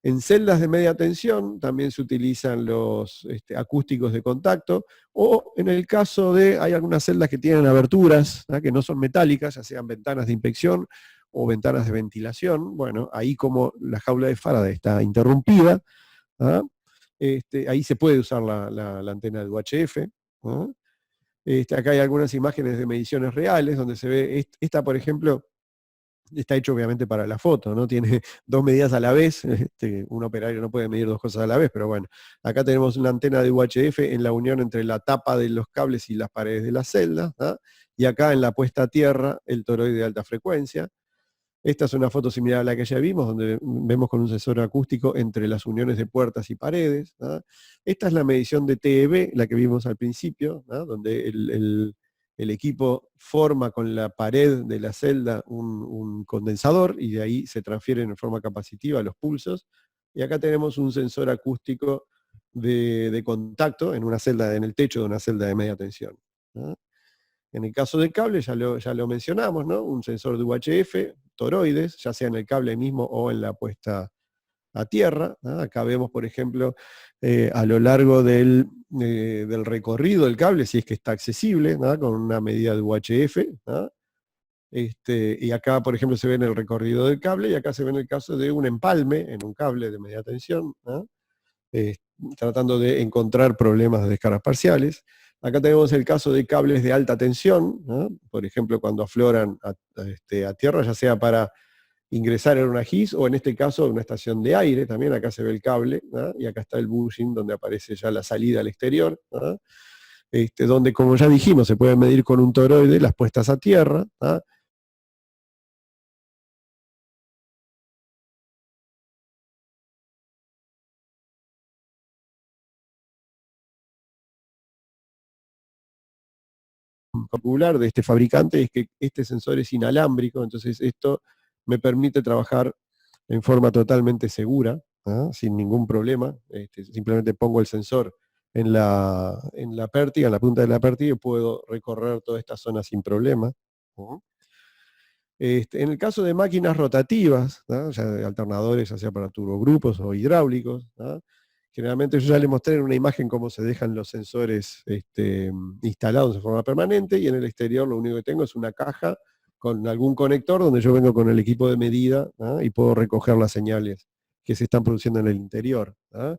En celdas de media tensión también se utilizan los acústicos de contacto, o en el caso hay algunas celdas que tienen aberturas, ¿no? Que no son metálicas, ya sean ventanas de inspección o ventanas de ventilación. Bueno, ahí como la jaula de Faraday está interrumpida, ¿no? Ahí se puede usar la antena de UHF, ¿no? Acá hay algunas imágenes de mediciones reales donde se ve, esta por ejemplo, está hecho obviamente para la foto, ¿no? Tiene dos medidas a la vez, un operario no puede medir dos cosas a la vez, pero bueno, acá tenemos una antena de UHF en la unión entre la tapa de los cables y las paredes de la celda, ¿no? Y acá en la puesta a tierra el toroide de alta frecuencia. Esta es una foto similar a la que ya vimos, donde vemos con un sensor acústico entre las uniones de puertas y paredes, ¿no? Esta es la medición de TEB, la que vimos al principio, ¿no? Donde el equipo forma con la pared de la celda un condensador y de ahí se transfieren en forma capacitiva los pulsos. Y acá tenemos un sensor acústico de contacto en una celda, en el techo de una celda de media tensión, ¿no? En el caso del cable, ya lo mencionamos, ¿no? Un sensor de UHF, toroides, ya sea en el cable mismo o en la puesta a tierra, ¿no? Acá vemos, por ejemplo, a lo largo del recorrido del cable, si es que está accesible, ¿no? Con una medida de UHF, ¿no? Y acá, por ejemplo, se ve en el recorrido del cable, y acá se ve en el caso de un empalme en un cable de media tensión, ¿no? Tratando de encontrar problemas de descargas parciales. Acá tenemos el caso de cables de alta tensión, ¿no? Por ejemplo, cuando afloran a tierra, ya sea para ingresar en una GIS o en este caso una estación de aire, también acá se ve el cable, ¿no? Y acá está el bushing donde aparece ya la salida al exterior, ¿no? Donde, como ya dijimos, se puede medir con un toroide las puestas a tierra, ¿no? Popular de este fabricante es que este sensor es inalámbrico, entonces esto me permite trabajar en forma totalmente segura, ¿ah? Sin ningún problema. Simplemente pongo el sensor en la pértiga, en la punta de la pértiga, y puedo recorrer toda esta zona sin problema, ¿no? En el caso de máquinas rotativas, ¿no? Ya de alternadores, ya sea para turbogrupos o hidráulicos, ¿no? Generalmente yo ya les mostré en una imagen cómo se dejan los sensores instalados de forma permanente, y en el exterior lo único que tengo es una caja con algún conector donde yo vengo con el equipo de medida, ¿ah? Y puedo recoger las señales que se están produciendo en el interior. ¿Ah?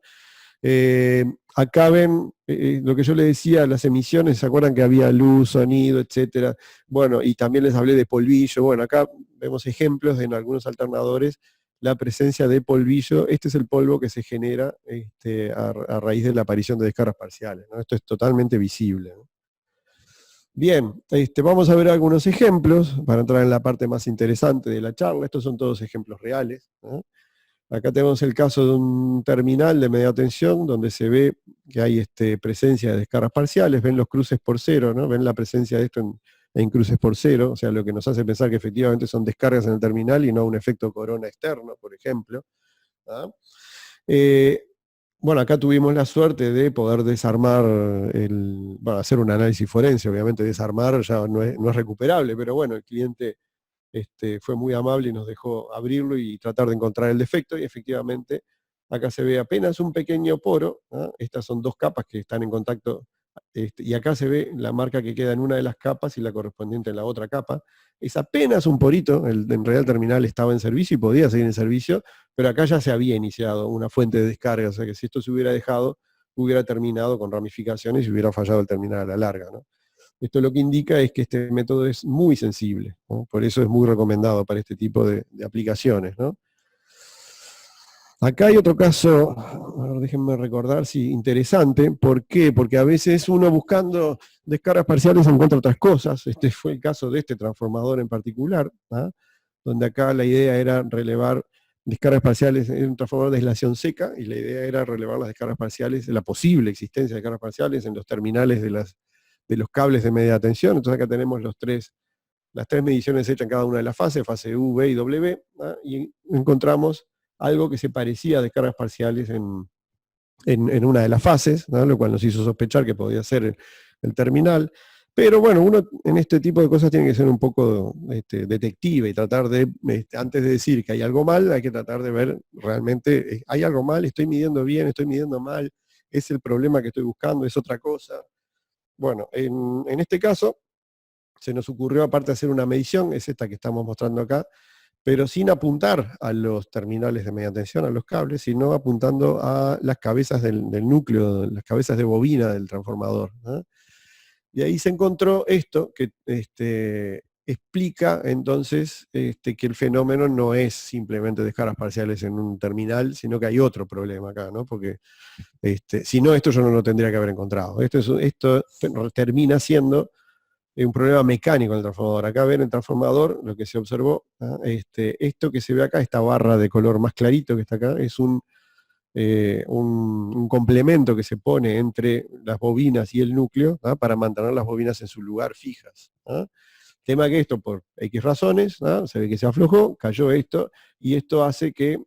Acá ven lo que yo les decía, las emisiones, ¿se acuerdan que había luz, sonido, etcétera? Bueno, y también les hablé de polvillo. Bueno, acá vemos ejemplos de en algunos alternadores la presencia de polvillo. Este es el polvo que se genera a raíz de la aparición de descargas parciales, ¿no? Esto es totalmente visible, ¿no? Bien, vamos a ver algunos ejemplos para entrar en la parte más interesante de la charla. Estos son todos ejemplos reales, ¿no? Acá tenemos el caso de un terminal de media tensión donde se ve que hay presencia de descargas parciales, ven los cruces por cero, ¿no? Ven la presencia de esto en cruces por cero, o sea, lo que nos hace pensar que efectivamente son descargas en el terminal y no un efecto corona externo, por ejemplo. ¿Ah? Bueno, acá tuvimos la suerte de poder desarmar, bueno, hacer un análisis forense, obviamente desarmar ya no es recuperable, pero bueno, el cliente fue muy amable y nos dejó abrirlo y tratar de encontrar el defecto, y efectivamente acá se ve apenas un pequeño poro, ¿ah? Estas son dos capas que están en contacto, y acá se ve la marca que queda en una de las capas y la correspondiente en la otra capa. Es apenas un porito, en realidad el terminal estaba en servicio y podía seguir en servicio, pero acá ya se había iniciado una fuente de descarga, o sea que si esto se hubiera dejado, hubiera terminado con ramificaciones y hubiera fallado el terminal a la larga, ¿no? Esto lo que indica es que este método es muy sensible, ¿no? Por eso es muy recomendado para este tipo de aplicaciones, ¿no? Acá hay otro caso, a ver, déjenme recordar, sí, interesante. ¿Por qué? Porque a veces uno buscando descargas parciales encuentra otras cosas. Este fue el caso de este transformador en particular, ¿ah? Donde acá la idea era relevar descargas parciales en un transformador de aislación seca, y la idea era relevar las descargas parciales, la posible existencia de descargas parciales en los terminales de los cables de media tensión. Entonces acá tenemos las tres mediciones hechas en cada una de las fases, fase U, B y W, ¿ah? Y encontramos algo que se parecía a descargas parciales en una de las fases, ¿no? Lo cual nos hizo sospechar que podía ser el terminal. Pero bueno, uno en este tipo de cosas tiene que ser un poco detective y tratar de, antes de decir que hay algo mal, hay que tratar de ver realmente, ¿hay algo mal? ¿Estoy midiendo bien? ¿Estoy midiendo mal? ¿Es el problema que estoy buscando? ¿Es otra cosa? Bueno, en este caso se nos ocurrió, aparte de hacer una medición, es esta que estamos mostrando acá, pero sin apuntar a los terminales de media tensión, a los cables, sino apuntando a las cabezas del núcleo, las cabezas de bobina del transformador, ¿no? Y ahí se encontró esto, que explica entonces que el fenómeno no es simplemente descargas parciales en un terminal, sino que hay otro problema acá, ¿no? Porque si no, esto yo no lo tendría que haber encontrado. Esto termina siendo un problema mecánico en el transformador. Acá ven el transformador, lo que se observó, ¿ah? Esto que se ve acá, esta barra de color más clarito que está acá, es un complemento que se pone entre las bobinas y el núcleo, ¿ah? Para mantener las bobinas en su lugar fijas, ¿ah? Tema que esto, por X razones, ¿ah? Se ve que se aflojó, cayó esto, y esto hace que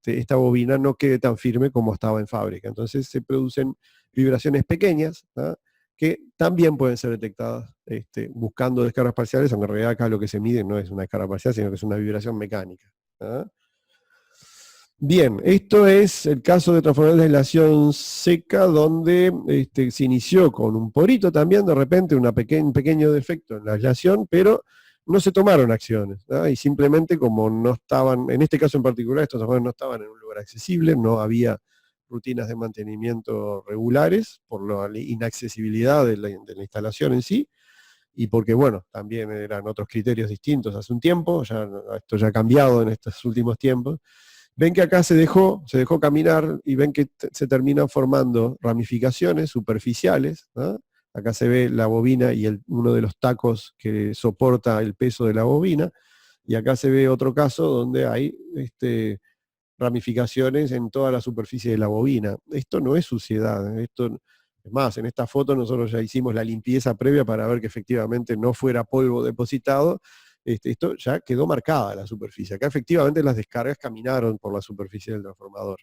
esta bobina no quede tan firme como estaba en fábrica. Entonces se producen vibraciones pequeñas, ¿ah? Que también pueden ser detectadas buscando descargas parciales, aunque en realidad acá lo que se mide no es una descarga parcial, sino que es una vibración mecánica, ¿ah? Bien, esto es el caso de transformadores de aislación seca, donde se inició con un porito también, de repente un pequeño defecto en la aislación, pero no se tomaron acciones, ¿no? Y simplemente como no estaban, en este caso en particular, estos transformadores no estaban en un lugar accesible, no había rutinas de mantenimiento regulares, por la inaccesibilidad de la instalación en sí, y porque, bueno, también eran otros criterios distintos hace un tiempo, esto ya ha cambiado en estos últimos tiempos. Ven que acá se dejó caminar, y ven que se terminan formando ramificaciones superficiales, ¿no? Acá se ve la bobina y uno de los tacos que soporta el peso de la bobina, y acá se ve otro caso donde hay ramificaciones en toda la superficie de la bobina. Esto no es suciedad, es más, en esta foto nosotros ya hicimos la limpieza previa para ver que efectivamente no fuera polvo depositado. Esto ya quedó marcada la superficie. Acá efectivamente las descargas caminaron por la superficie del transformador.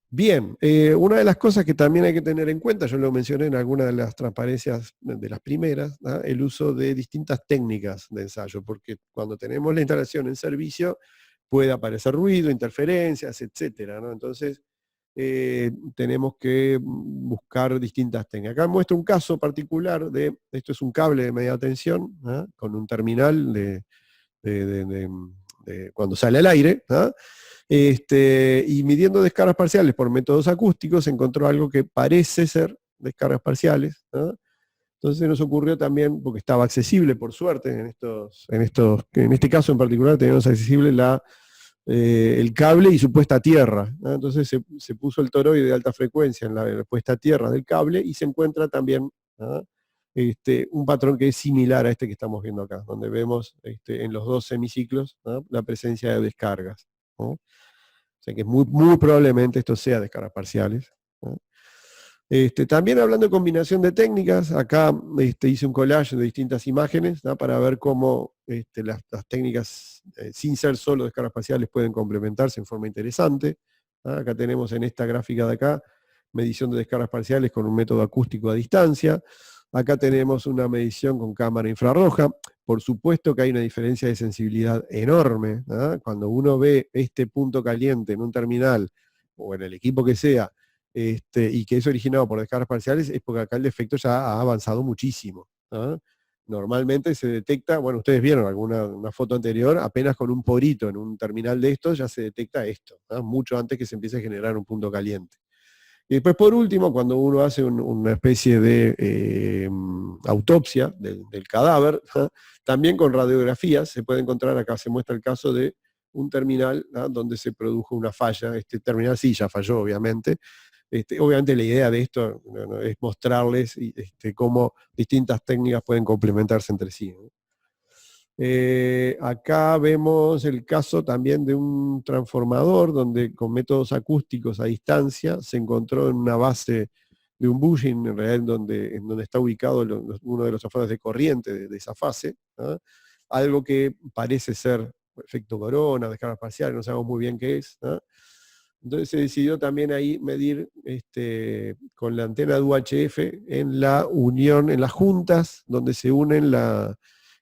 Bien, una de las cosas que también hay que tener en cuenta, yo lo mencioné en alguna de las transparencias de las primeras, ¿no? El uso de distintas técnicas de ensayo, porque cuando tenemos la instalación en servicio puede aparecer ruido, interferencias, etcétera, ¿no? Entonces, tenemos que buscar distintas técnicas. Acá muestro un caso particular esto es un cable de media tensión, ¿ah? Con un terminal de cuando sale al aire, ¿ah? Y midiendo descargas parciales por métodos acústicos, se encontró algo que parece ser descargas parciales, ¿ah? Entonces nos ocurrió también, porque estaba accesible por suerte, en este caso en particular teníamos accesible el cable y su puesta a tierra, ¿no? Entonces se puso el toroide de alta frecuencia en la puesta a tierra del cable y se encuentra también, ¿no? Un patrón que es similar a este que estamos viendo acá, donde vemos en los dos semiciclos, ¿no? La presencia de descargas, ¿no? O sea que muy, muy probablemente esto sea descargas parciales, ¿no? También hablando de combinación de técnicas, acá hice un collage de distintas imágenes, ¿no? Para ver cómo las técnicas, sin ser solo descargas parciales, pueden complementarse en forma interesante, ¿no? Acá tenemos en esta gráfica de acá, medición de descargas parciales con un método acústico a distancia. Acá tenemos una medición con cámara infrarroja. Por supuesto que hay una diferencia de sensibilidad enorme, ¿no? Cuando uno ve este punto caliente en un terminal, o en el equipo que sea, y que es originado por descargas parciales, es porque acá el defecto ya ha avanzado muchísimo, ¿no? Normalmente se detecta, bueno, ustedes vieron una foto anterior, apenas con un porito en un terminal de estos ya se detecta esto, ¿no? Mucho antes que se empiece a generar un punto caliente. Y después, por último, cuando uno hace una especie de autopsia del cadáver, ¿no? También con radiografías se puede encontrar, acá se muestra el caso de un terminal, ¿no? Donde se produjo una falla. Este terminal sí ya falló, obviamente. Obviamente la idea de esto es mostrarles cómo distintas técnicas pueden complementarse entre sí, ¿no? Acá vemos el caso también de un transformador donde con métodos acústicos a distancia se encontró en una base de un bushing, en realidad en donde está ubicado uno de los transformadores de corriente de esa fase, ¿no? Algo que parece ser efecto corona, descargas parciales, no sabemos muy bien qué es, ¿no? Entonces se decidió también ahí medir con la antena de UHF en la unión, en las juntas donde se unen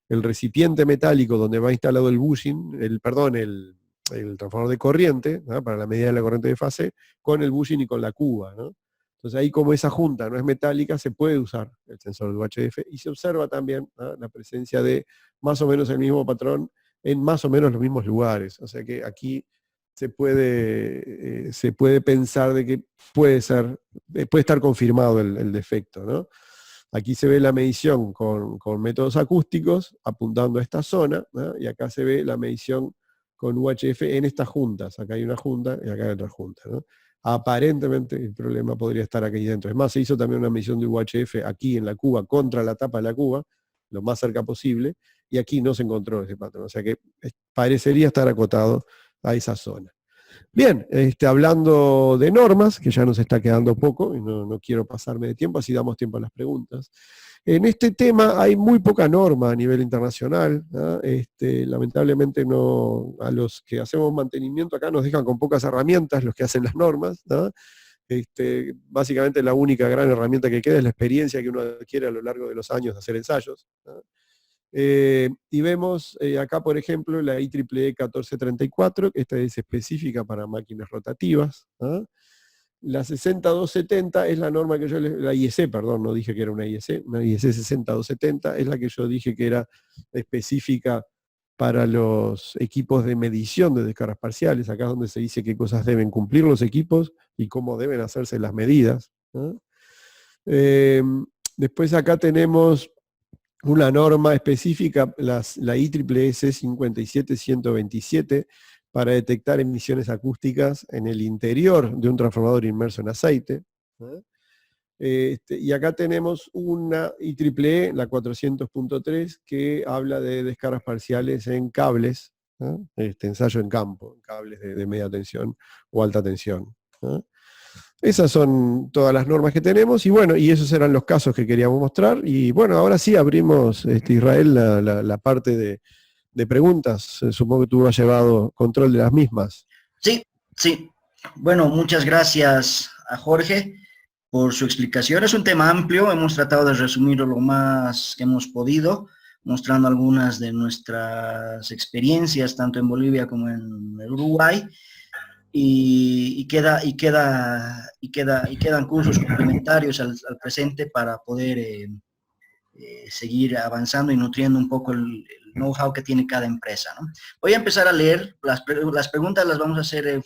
el recipiente metálico donde va instalado el bushing, el transformador de corriente, ¿no? Para la medida de la corriente de fase, con el bushing y con la cuba, ¿no? Entonces ahí, como esa junta no es metálica, se puede usar el sensor de UHF y se observa también, ¿no? La presencia de más o menos el mismo patrón en más o menos los mismos lugares. O sea que aquí se puede pensar de que puede estar confirmado el defecto, ¿no? Aquí se ve la medición con métodos acústicos apuntando a esta zona, ¿no? Y acá se ve la medición con UHF en estas juntas. Acá hay una junta y acá hay otra junta, ¿no? Aparentemente el problema podría estar aquí dentro. Es más, se hizo también una medición de UHF aquí en la cuba, contra la tapa de la cuba, lo más cerca posible, y aquí no se encontró ese patrón. O sea que parecería estar acotado a esa zona. Bien, hablando de normas, que ya nos está quedando poco, y no quiero pasarme de tiempo, así damos tiempo a las preguntas. En este tema hay muy poca norma a nivel internacional, ¿no? Lamentablemente a los que hacemos mantenimiento acá nos dejan con pocas herramientas los que hacen las normas, ¿no? Básicamente la única gran herramienta que queda es la experiencia que uno adquiere a lo largo de los años de hacer ensayos, ¿no? Y vemos acá, por ejemplo, la IEEE 1434, que esta es específica para máquinas rotativas, ¿no? La 60270 es la norma que la IEC, perdón, no dije que era una IEC 60270 es la que yo dije que era específica para los equipos de medición de descargas parciales. Acá es donde se dice qué cosas deben cumplir los equipos y cómo deben hacerse las medidas, ¿no? Después acá tenemos una norma específica, la IEEE 57127, para detectar emisiones acústicas en el interior de un transformador inmerso en aceite, ¿no? Y acá tenemos una IEEE, la 400.3, que habla de descargas parciales en cables, ¿no? Ensayo en campo, en cables de media tensión o alta tensión, ¿no? Esas son todas las normas que tenemos, y bueno, y esos eran los casos que queríamos mostrar. Y bueno, ahora sí abrimos, Israel, la parte de preguntas. Supongo que tú has llevado control de las mismas. Sí, sí. Bueno, muchas gracias a Jorge por su explicación. Es un tema amplio, hemos tratado de resumirlo lo más que hemos podido, mostrando algunas de nuestras experiencias, tanto en Bolivia como en el Uruguay. quedan cursos complementarios al presente para poder seguir avanzando y nutriendo un poco el know-how que tiene cada empresa, ¿no? Voy a empezar a leer, las preguntas las vamos a hacer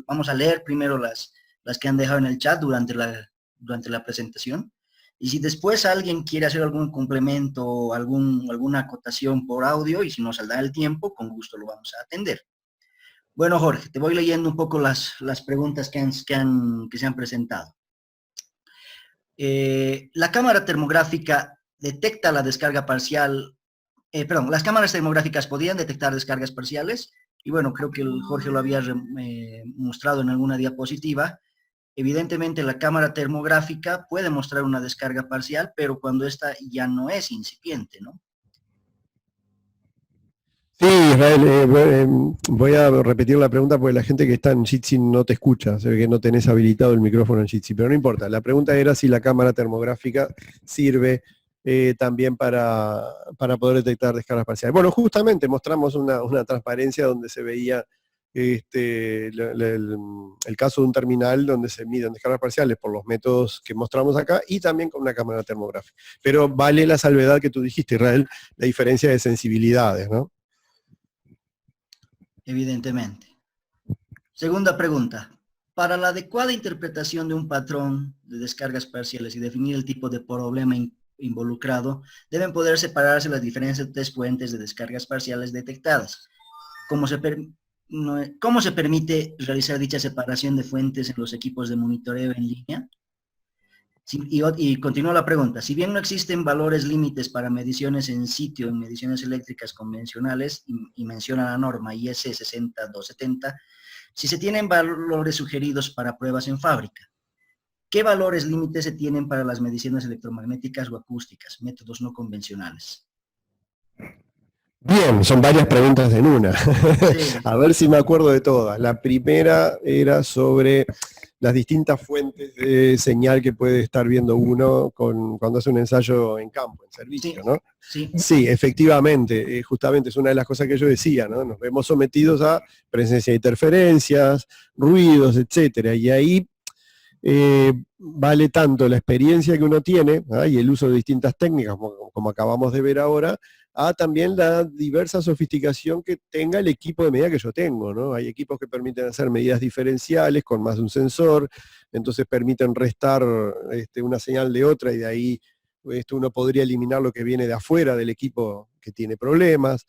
vamos a leer primero las que han dejado en el chat durante la presentación, y si después alguien quiere hacer algún complemento o alguna acotación por audio, y si nos saldrá el tiempo, con gusto lo vamos a atender. Bueno, Jorge, te voy leyendo un poco las preguntas que se han presentado. La cámara termográfica detecta la descarga parcial, las cámaras termográficas podían detectar descargas parciales, y bueno, creo que Jorge lo había mostrado en alguna diapositiva. Evidentemente la cámara termográfica puede mostrar una descarga parcial, pero cuando esta ya no es incipiente, ¿no? Sí, Israel, voy a repetir la pregunta porque la gente que está en Jitsi no te escucha, se ve que no tenés habilitado el micrófono en Jitsi, pero no importa. La pregunta era si la cámara termográfica sirve también para poder detectar descargas parciales. Bueno, justamente mostramos una transparencia donde se veía el caso de un terminal donde se miden descargas parciales por los métodos que mostramos acá y también con una cámara termográfica. Pero vale la salvedad que tú dijiste, Israel, la diferencia de sensibilidades, ¿no? Evidentemente. Segunda pregunta. Para la adecuada interpretación de un patrón de descargas parciales y definir el tipo de problema involucrado, deben poder separarse las diferentes fuentes de descargas parciales detectadas. ¿Cómo se permite realizar dicha separación de fuentes en los equipos de monitoreo en línea? Y continúa la pregunta. Si bien no existen valores límites para mediciones en sitio en mediciones eléctricas convencionales, y menciona la norma IS 60270, si se tienen valores sugeridos para pruebas en fábrica, ¿qué valores límites se tienen para las mediciones electromagnéticas o acústicas, métodos no convencionales? Bien, son varias preguntas en una. Sí. A ver si me acuerdo de todas. La primera era sobre las distintas fuentes de señal que puede estar viendo uno cuando hace un ensayo en campo, en servicio, ¿no? Sí. Sí, efectivamente, justamente es una de las cosas que yo decía, ¿no? Nos vemos sometidos a presencia de interferencias, ruidos, etcétera, y ahí vale tanto la experiencia que uno tiene, ¿ah? Y el uso de distintas técnicas, como acabamos de ver ahora, a también la diversa sofisticación que tenga el equipo de medida que yo tengo, ¿no? Hay equipos que permiten hacer medidas diferenciales con más de un sensor, entonces permiten restar una señal de otra y de ahí uno podría eliminar lo que viene de afuera del equipo que tiene problemas.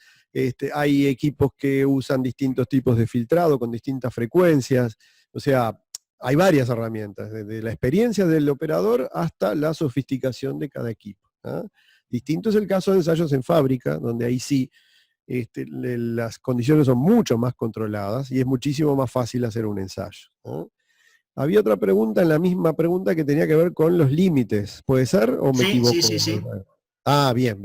Hay equipos que usan distintos tipos de filtrado con distintas frecuencias, o sea, hay varias herramientas, desde la experiencia del operador hasta la sofisticación de cada equipo, ¿ah? Distinto es el caso de ensayos en fábrica, donde ahí sí las condiciones son mucho más controladas y es muchísimo más fácil hacer un ensayo, ¿no? Había otra pregunta en la misma pregunta que tenía que ver con los límites. ¿Puede ser o me equivoco? Sí. Ah, bien.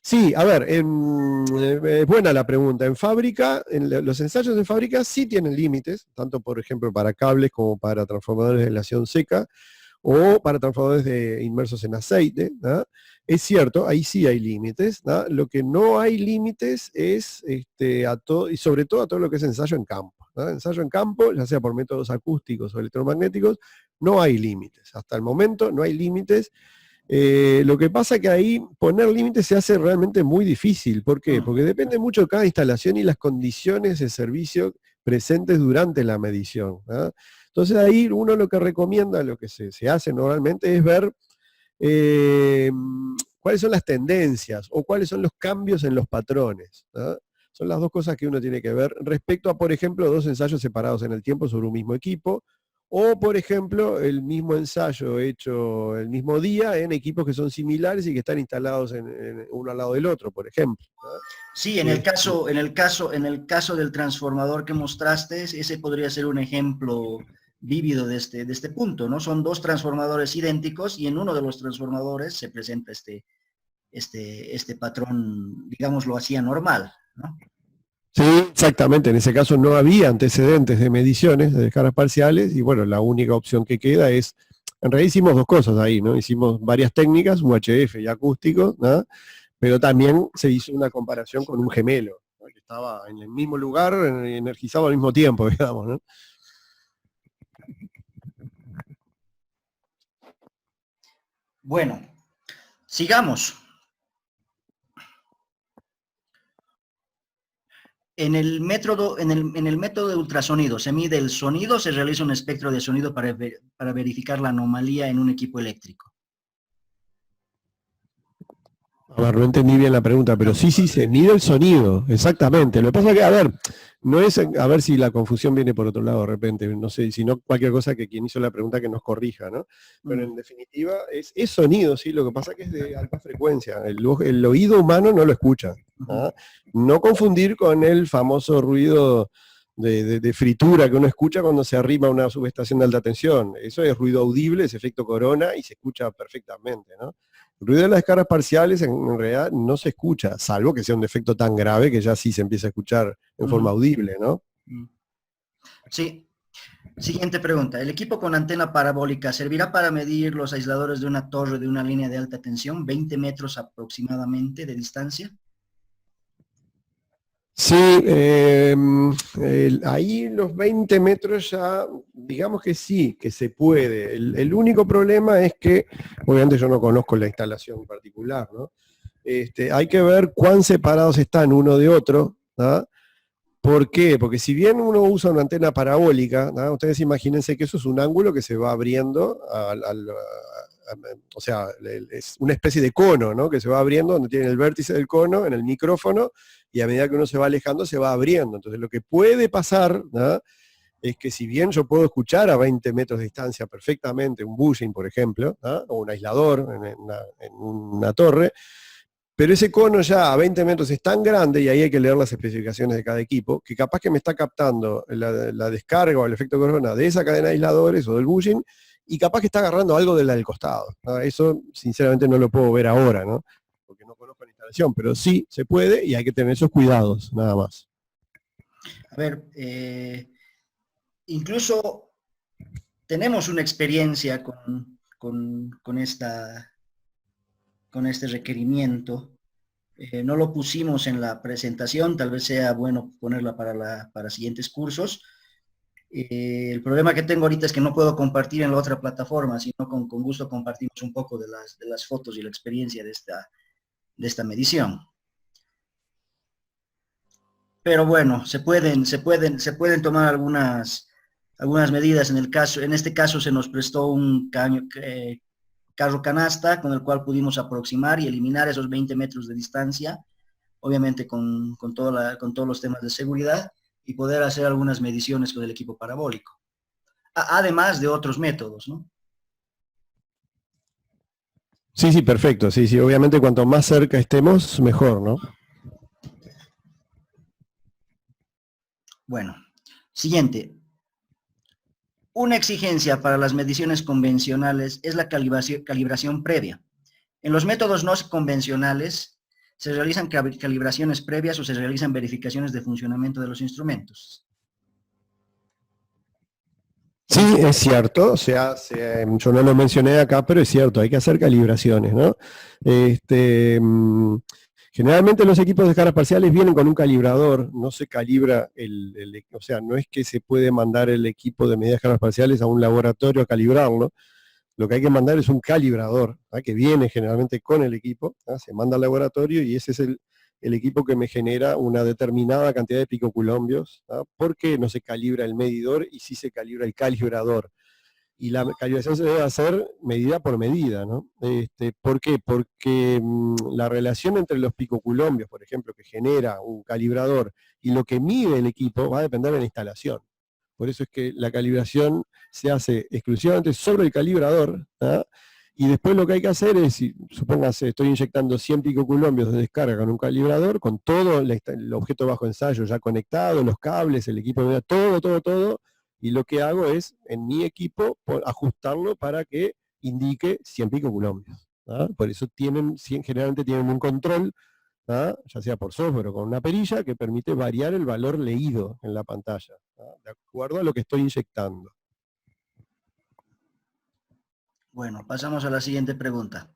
Sí, a ver, es buena la pregunta. En fábrica, los ensayos en fábrica sí tienen límites, tanto por ejemplo para cables como para transformadores de relación seca, o para transformadores inmersos en aceite, ¿no? Es cierto, ahí sí hay límites, ¿no? Lo que no hay límites es y sobre todo a todo lo que es ensayo en campo, ¿no? Ensayo en campo, ya sea por métodos acústicos o electromagnéticos, no hay límites. Hasta el momento no hay límites. Lo que pasa es que ahí poner límites se hace realmente muy difícil. ¿Por qué? Porque depende mucho de cada instalación y las condiciones de servicio presentes durante la medición, ¿no? Entonces ahí uno lo que recomienda, lo que se hace normalmente es ver cuáles son las tendencias o cuáles son los cambios en los patrones, ¿no? Son las dos cosas que uno tiene que ver respecto a, por ejemplo, dos ensayos separados en el tiempo sobre un mismo equipo, o, por ejemplo, el mismo ensayo hecho el mismo día en equipos que son similares y que están instalados en uno al lado del otro, por ejemplo, ¿no? Sí, en el caso del transformador que mostraste, ese podría ser un ejemplo vívido de este punto, ¿no? Son dos transformadores idénticos y en uno de los transformadores se presenta este patrón, digámoslo así, anormal, ¿no? Sí, exactamente. En ese caso no había antecedentes de mediciones de descargas parciales y bueno, la única opción que queda es, en realidad hicimos dos cosas ahí, ¿no? Hicimos varias técnicas, UHF y acústico, ¿no? Pero también se hizo una comparación con un gemelo, ¿no? Que estaba en el mismo lugar, energizado al mismo tiempo, digamos, ¿no? Bueno, sigamos. En el método de ultrasonido se mide el sonido, se realiza un espectro de sonido para verificar la anomalía en un equipo eléctrico. A ver, no entendí bien la pregunta, pero sí, se mide el sonido, exactamente. Lo que pasa es que, a ver, no es, a ver si la confusión viene por otro lado de repente, no sé, sino cualquier cosa que quien hizo la pregunta que nos corrija, ¿no? Pero en definitiva es sonido, sí, lo que pasa es que es de alta frecuencia, el oído humano no lo escucha. ¿Ah? No confundir con el famoso ruido de fritura que uno escucha cuando se arrima a una subestación de alta tensión. Eso es ruido audible, es efecto corona y se escucha perfectamente, ¿no? El ruido de las descargas parciales en realidad no se escucha, salvo que sea un defecto tan grave que ya sí se empieza a escuchar en forma audible, ¿no? Sí. Siguiente pregunta. ¿El equipo con antena parabólica servirá para medir los aisladores de una torre de una línea de alta tensión, 20 metros aproximadamente de distancia? Sí, ahí los 20 metros ya, digamos que sí, que se puede. El único problema es que, obviamente yo no conozco la instalación particular, ¿no? Hay que ver cuán separados están uno de otro, ¿no? ¿Por qué? Porque si bien uno usa una antena parabólica, ¿no? Ustedes imagínense que eso es un ángulo que se va abriendo, o sea, es una especie de cono, ¿no? Que se va abriendo, donde tiene el vértice del cono en el micrófono, y a medida que uno se va alejando, se va abriendo. Entonces lo que puede pasar, ¿no? Es que si bien yo puedo escuchar a 20 metros de distancia perfectamente un bushing, por ejemplo, ¿no? O un aislador en una torre, pero ese cono ya a 20 metros es tan grande, y ahí hay que leer las especificaciones de cada equipo, que capaz que me está captando la descarga o el efecto corona de esa cadena de aisladores o del bushing, y capaz que está agarrando algo de la del costado, ¿no? Eso sinceramente no lo puedo ver ahora, ¿no? Porque no conozco la instalación, pero sí se puede y hay que tener esos cuidados, nada más. A ver, incluso tenemos una experiencia con este requerimiento. No lo pusimos en la presentación, tal vez sea bueno ponerla para siguientes cursos. El problema que tengo ahorita es que no puedo compartir en la otra plataforma, sino con gusto compartimos un poco de las fotos y la experiencia de esta medición. Pero bueno, se pueden tomar algunas medidas. En este caso se nos prestó un carro canasta con el cual pudimos aproximar y eliminar esos 20 metros de distancia, obviamente con todos los temas de seguridad, y poder hacer algunas mediciones con el equipo parabólico. Además de otros métodos, ¿no? Sí, sí, perfecto. Sí, sí, obviamente cuanto más cerca estemos, mejor, ¿no? Bueno, siguiente. Una exigencia para las mediciones convencionales es la calibración previa. En los métodos no convencionales se realizan calibraciones previas o se realizan verificaciones de funcionamiento de los instrumentos. Sí, es cierto, o sea, yo no lo mencioné acá, pero es cierto, hay que hacer calibraciones, ¿no? Generalmente los equipos de descargas parciales vienen con un calibrador, no se calibra o sea, no es que se puede mandar el equipo de medidas de descargas parciales a un laboratorio a calibrarlo. Lo que hay que mandar es un calibrador, ¿ah? Que viene generalmente con el equipo, ¿ah? Se manda al laboratorio y ese es el equipo que me genera una determinada cantidad de picoculombios, ¿ah? Porque no se calibra el medidor y sí se calibra el calibrador. Y la calibración se debe hacer medida por medida, ¿no? ¿Por qué? Porque la relación entre los picoculombios, por ejemplo, que genera un calibrador, y lo que mide el equipo va a depender de la instalación. Por eso es que la calibración se hace exclusivamente sobre el calibrador, ¿ah? Y después lo que hay que hacer es, si supóngase, estoy inyectando 100 picoculombios de descarga con un calibrador, con todo el objeto bajo ensayo ya conectado, los cables, el equipo, todo, y lo que hago es, en mi equipo, ajustarlo para que indique 100 picoculombios, ¿ah? Por eso generalmente tienen un control, ¿ah? Ya sea por software o con una perilla, que permite variar el valor leído en la pantalla, ¿ah? De acuerdo a lo que estoy inyectando. Bueno, pasamos a la siguiente pregunta.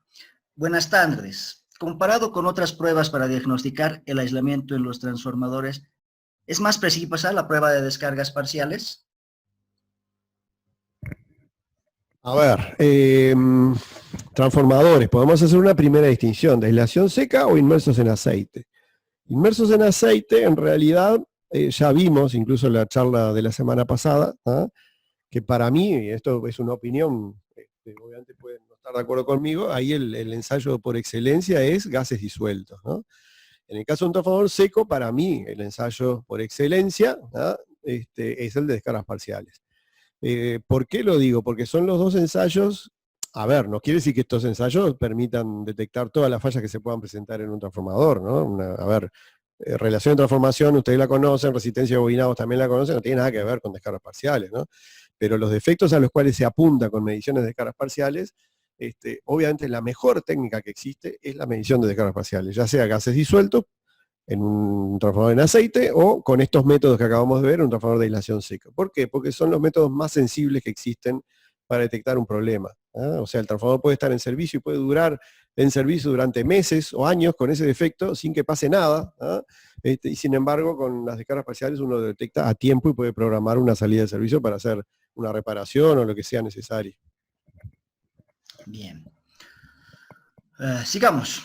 Buenas tardes. comparado con otras pruebas para diagnosticar el aislamiento en los transformadores, ¿es más precisa la prueba de descargas parciales? A ver, transformadores, podemos hacer una primera distinción, de aislación seca o inmersos en aceite. Inmersos en aceite, en realidad, ya vimos, incluso en la charla de la semana pasada, ¿ah? Que para mí, y esto es una opinión, obviamente pueden no estar de acuerdo conmigo, ahí el ensayo por excelencia es gases disueltos, ¿no? En el caso de un transformador seco, para mí, el ensayo por excelencia, ¿ah? Es el de descargas parciales. ¿Por qué lo digo? Porque son los dos ensayos, a ver, no quiere decir que estos ensayos permitan detectar todas las fallas que se puedan presentar en un transformador, ¿no? A ver, relación de transformación, ustedes la conocen, resistencia de bobinados también la conocen, no tiene nada que ver con descargas parciales, ¿no? Pero los defectos a los cuales se apunta con mediciones de descargas parciales, obviamente la mejor técnica que existe es la medición de descargas parciales, ya sea gases disueltos, en un transformador en aceite, o con estos métodos que acabamos de ver, un transformador de aislación seca. ¿Por qué? Porque son los métodos más sensibles que existen para detectar un problema. O sea, el transformador puede estar en servicio y puede durar en servicio durante meses o años con ese defecto sin que pase nada, y sin embargo con las descargas parciales uno lo detecta a tiempo y puede programar una salida de servicio para hacer una reparación o lo que sea necesario. Bien. Sigamos.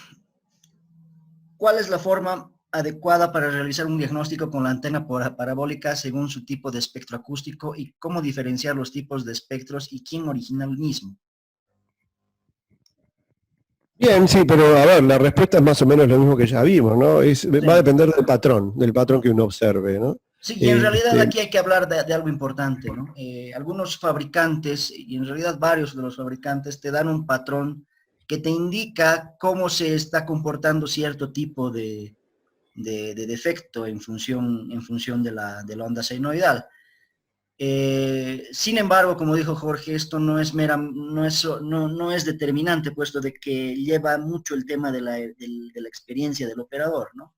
¿Cuál es la forma adecuada para realizar un diagnóstico con la antena parabólica según su tipo de espectro acústico y cómo diferenciar los tipos de espectros y quién origina el mismo? Bien, sí, pero a ver, la respuesta es más o menos lo mismo que ya vimos, ¿no? Va a depender del patrón que uno observe, ¿no? Sí, y en realidad aquí hay que hablar de algo importante, ¿no? Algunos fabricantes, y en realidad varios de los fabricantes, te dan un patrón que te indica cómo se está comportando cierto tipo de defecto en función de la onda senoidal. Sin embargo, como dijo Jorge, esto no es determinante, puesto de que lleva mucho el tema de la experiencia del operador, ¿no?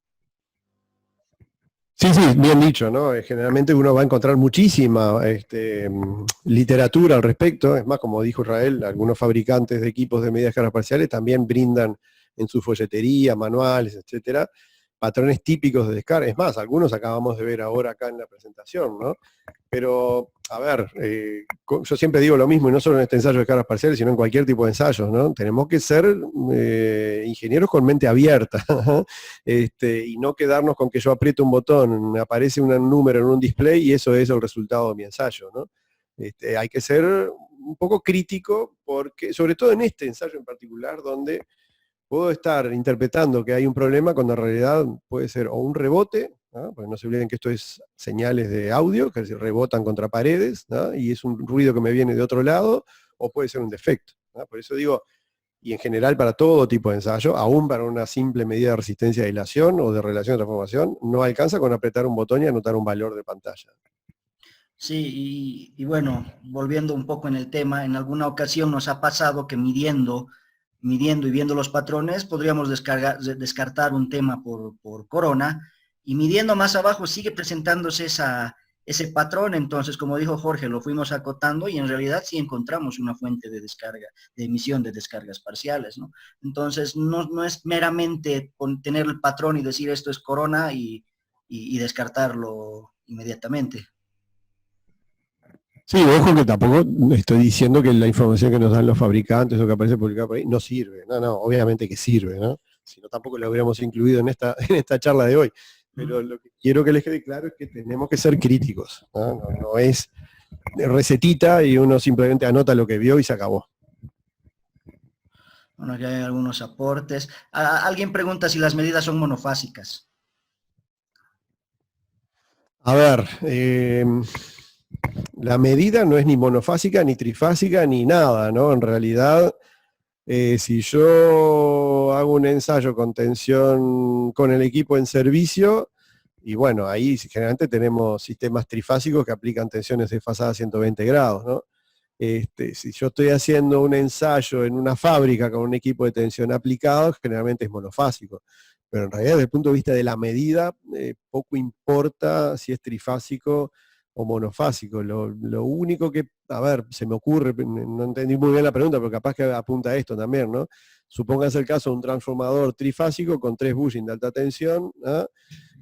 Sí, sí, bien dicho, ¿no? Generalmente uno va a encontrar muchísima literatura al respecto. Es más, como dijo Israel, algunos fabricantes de equipos de medidas cargas parciales también brindan en su folletería, manuales, etcétera, patrones típicos de descarga. Es más, algunos acabamos de ver ahora acá en la presentación, ¿no? Pero, a ver, yo siempre digo lo mismo, y no solo en este ensayo de cargas parciales, sino en cualquier tipo de ensayos, ¿no? Tenemos que ser ingenieros con mente abierta, y no quedarnos con que yo aprieto un botón, me aparece un número en un display y eso es el resultado de mi ensayo, ¿no? Hay que ser un poco crítico, porque, sobre todo en este ensayo en particular, donde puedo estar interpretando que hay un problema cuando en realidad puede ser o un rebote, ¿no? Porque no se olviden que esto es señales de audio, que rebotan contra paredes, ¿no? Y es un ruido que me viene de otro lado, o puede ser un defecto, ¿no? Por eso digo, y en general para todo tipo de ensayo, aún para una simple medida de resistencia de aislación o de relación de transformación, no alcanza con apretar un botón y anotar un valor de pantalla. Sí, y bueno, volviendo un poco en el tema, en alguna ocasión nos ha pasado que midiendo y viendo los patrones, podríamos descartar un tema por corona, y midiendo más abajo sigue presentándose ese patrón. Entonces, como dijo Jorge, lo fuimos acotando y en realidad sí encontramos una fuente de descarga, de emisión de descargas parciales, ¿no? Entonces, no es meramente tener el patrón y decir esto es corona y descartarlo inmediatamente. Sí, ojo que tampoco estoy diciendo que la información que nos dan los fabricantes o que aparece publicada por ahí no sirve. No, no, obviamente que sirve, ¿no? Si no, tampoco lo hubiéramos incluido en esta charla de hoy. Pero lo que quiero que les quede claro es que tenemos que ser críticos, ¿no? No es recetita y uno simplemente anota lo que vio y se acabó. Bueno, aquí hay algunos aportes. Alguien pregunta si las medidas son monofásicas. A ver, la medida no es ni monofásica, ni trifásica, ni nada, ¿no? En realidad, si yo hago un ensayo con tensión con el equipo en servicio, y bueno, ahí generalmente tenemos sistemas trifásicos que aplican tensiones desfasadas a 120 grados, ¿no? Si yo estoy haciendo un ensayo en una fábrica con un equipo de tensión aplicado, generalmente es monofásico. Pero en realidad, desde el punto de vista de la medida, poco importa si es trifásico o monofásico. Lo único que, a ver, se me ocurre, no entendí muy bien la pregunta, pero capaz que apunta a esto también, ¿no? Supóngase el caso de un transformador trifásico con 3 bushings de alta tensión, ¿no?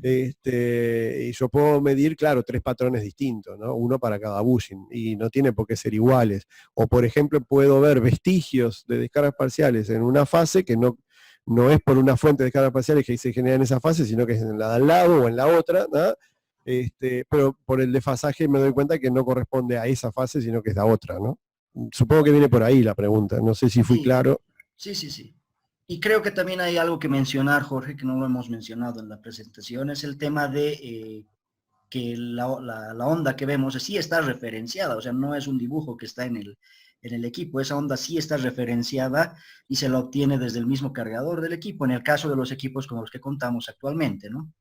Y yo puedo medir, claro, 3 patrones distintos, ¿no? Uno para cada bushing, y no tiene por qué ser iguales. O, por ejemplo, puedo ver vestigios de descargas parciales en una fase que no es por una fuente de descargas parciales que se genera en esa fase, sino que es en la de al lado o en la otra, ¿no? Pero por el desfasaje me doy cuenta que no corresponde a esa fase, sino que es la otra, ¿no? Supongo que viene por ahí la pregunta, no sé si fui claro. Sí. Y creo que también hay algo que mencionar, Jorge, que no lo hemos mencionado en la presentación, es el tema de que la onda que vemos sí está referenciada, o sea, no es un dibujo que está en el equipo, esa onda sí está referenciada y se la obtiene desde el mismo cargador del equipo, en el caso de los equipos con los que contamos actualmente, ¿no?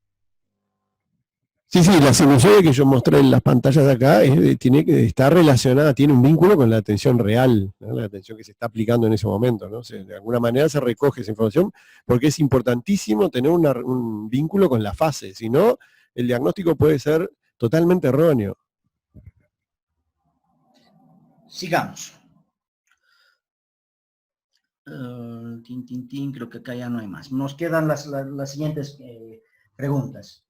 Sí, la sinusoide que yo mostré en las pantallas de acá está relacionada, tiene un vínculo con la tensión real, ¿no? La tensión que se está aplicando en ese momento, ¿no? De alguna manera se recoge esa información porque es importantísimo tener un vínculo con la fase, si no, el diagnóstico puede ser totalmente erróneo. Sigamos. Creo que acá ya no hay más. Nos quedan las siguientes preguntas.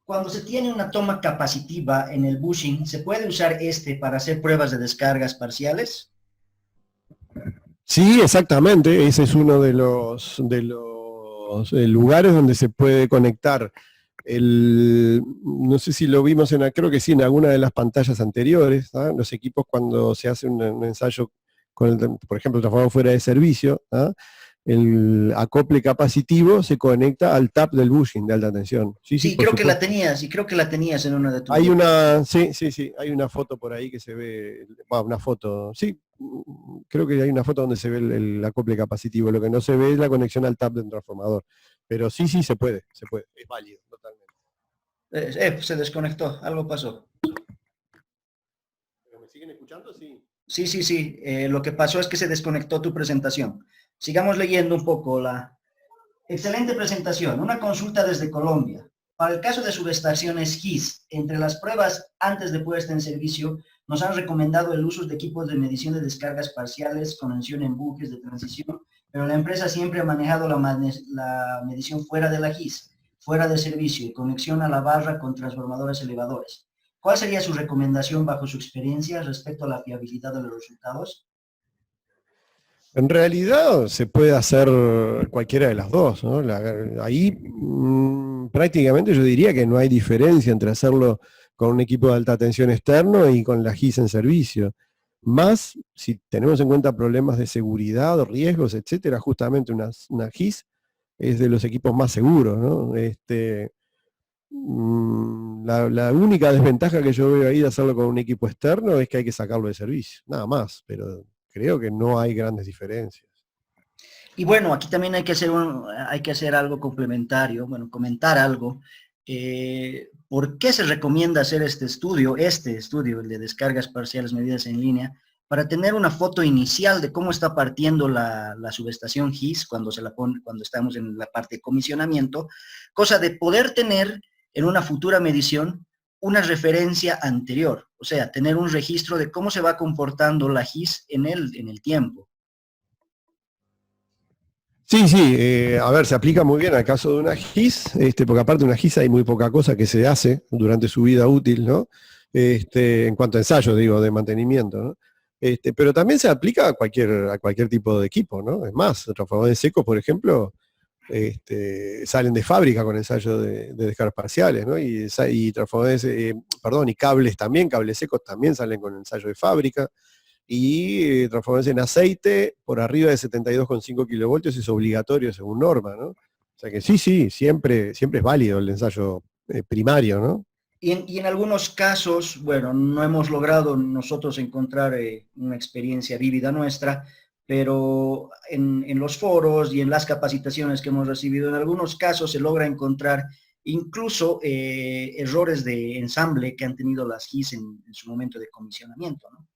Cuando se tiene una toma capacitiva en el bushing, ¿se puede usar para hacer pruebas de descargas parciales? Sí, exactamente. Ese es uno de los lugares donde se puede conectar. No sé si lo vimos creo que sí, en alguna de las pantallas anteriores, ¿no? Los equipos cuando se hace un ensayo con por ejemplo, transformador fuera de servicio, ¿no? El acople capacitivo se conecta al tap del bushing de alta tensión. Sí, creo que la tenías en una de tus... Sí, hay una foto por ahí que se ve, una foto, sí, creo que hay una foto donde se ve el acople capacitivo, lo que no se ve es la conexión al tap del transformador, pero sí, se puede, es válido, totalmente. Se desconectó, algo pasó. ¿Me siguen escuchando? Sí. Sí, lo que pasó es que se desconectó tu presentación. Sigamos leyendo un poco la excelente presentación. Una consulta desde Colombia. Para el caso de subestaciones GIS, entre las pruebas antes de puesta en servicio, nos han recomendado el uso de equipos de medición de descargas parciales, conexión en buques de transición, pero la empresa siempre ha manejado la medición fuera de la GIS, fuera de servicio y conexión a la barra con transformadores elevadores. ¿Cuál sería su recomendación bajo su experiencia respecto a la fiabilidad de los resultados? En realidad se puede hacer cualquiera de las dos, ¿no? Ahí prácticamente yo diría que no hay diferencia entre hacerlo con un equipo de alta tensión externo y con la GIS en servicio. Más si tenemos en cuenta problemas de seguridad o riesgos, etcétera, justamente una GIS es de los equipos más seguros, ¿no? La única desventaja que yo veo ahí de hacerlo con un equipo externo es que hay que sacarlo de servicio, nada más, pero creo que no hay grandes diferencias. Y bueno, aquí también hay que hacer algo complementario, comentar algo. ¿Por qué se recomienda hacer este estudio, el de descargas parciales medidas en línea, para tener una foto inicial de cómo está partiendo la subestación GIS cuando estamos en la parte de comisionamiento, cosa de poder tener en una futura medición una referencia anterior, o sea, tener un registro de cómo se va comportando la GIS en el tiempo? Sí, a ver, se aplica muy bien al caso de una GIS, porque aparte de una GIS hay muy poca cosa que se hace durante su vida útil, ¿no? En cuanto a ensayos, digo, de mantenimiento, ¿no? Pero también se aplica a cualquier tipo de equipo, ¿no? Es más, transformadores secos, por ejemplo, salen de fábrica con ensayos de descargas parciales, ¿no? Y transformadores, y cables también, cables secos también salen con ensayo de fábrica. Y transformadores en aceite por arriba de 72,5 kilovoltios es obligatorio según norma, ¿no? O sea que sí, siempre es válido el ensayo primario, ¿no? Y en algunos casos, no hemos logrado nosotros encontrar una experiencia vívida nuestra, pero en los foros y en las capacitaciones que hemos recibido, en algunos casos se logra encontrar incluso errores de ensamble que han tenido las GIS en su momento de comisionamiento, ¿no?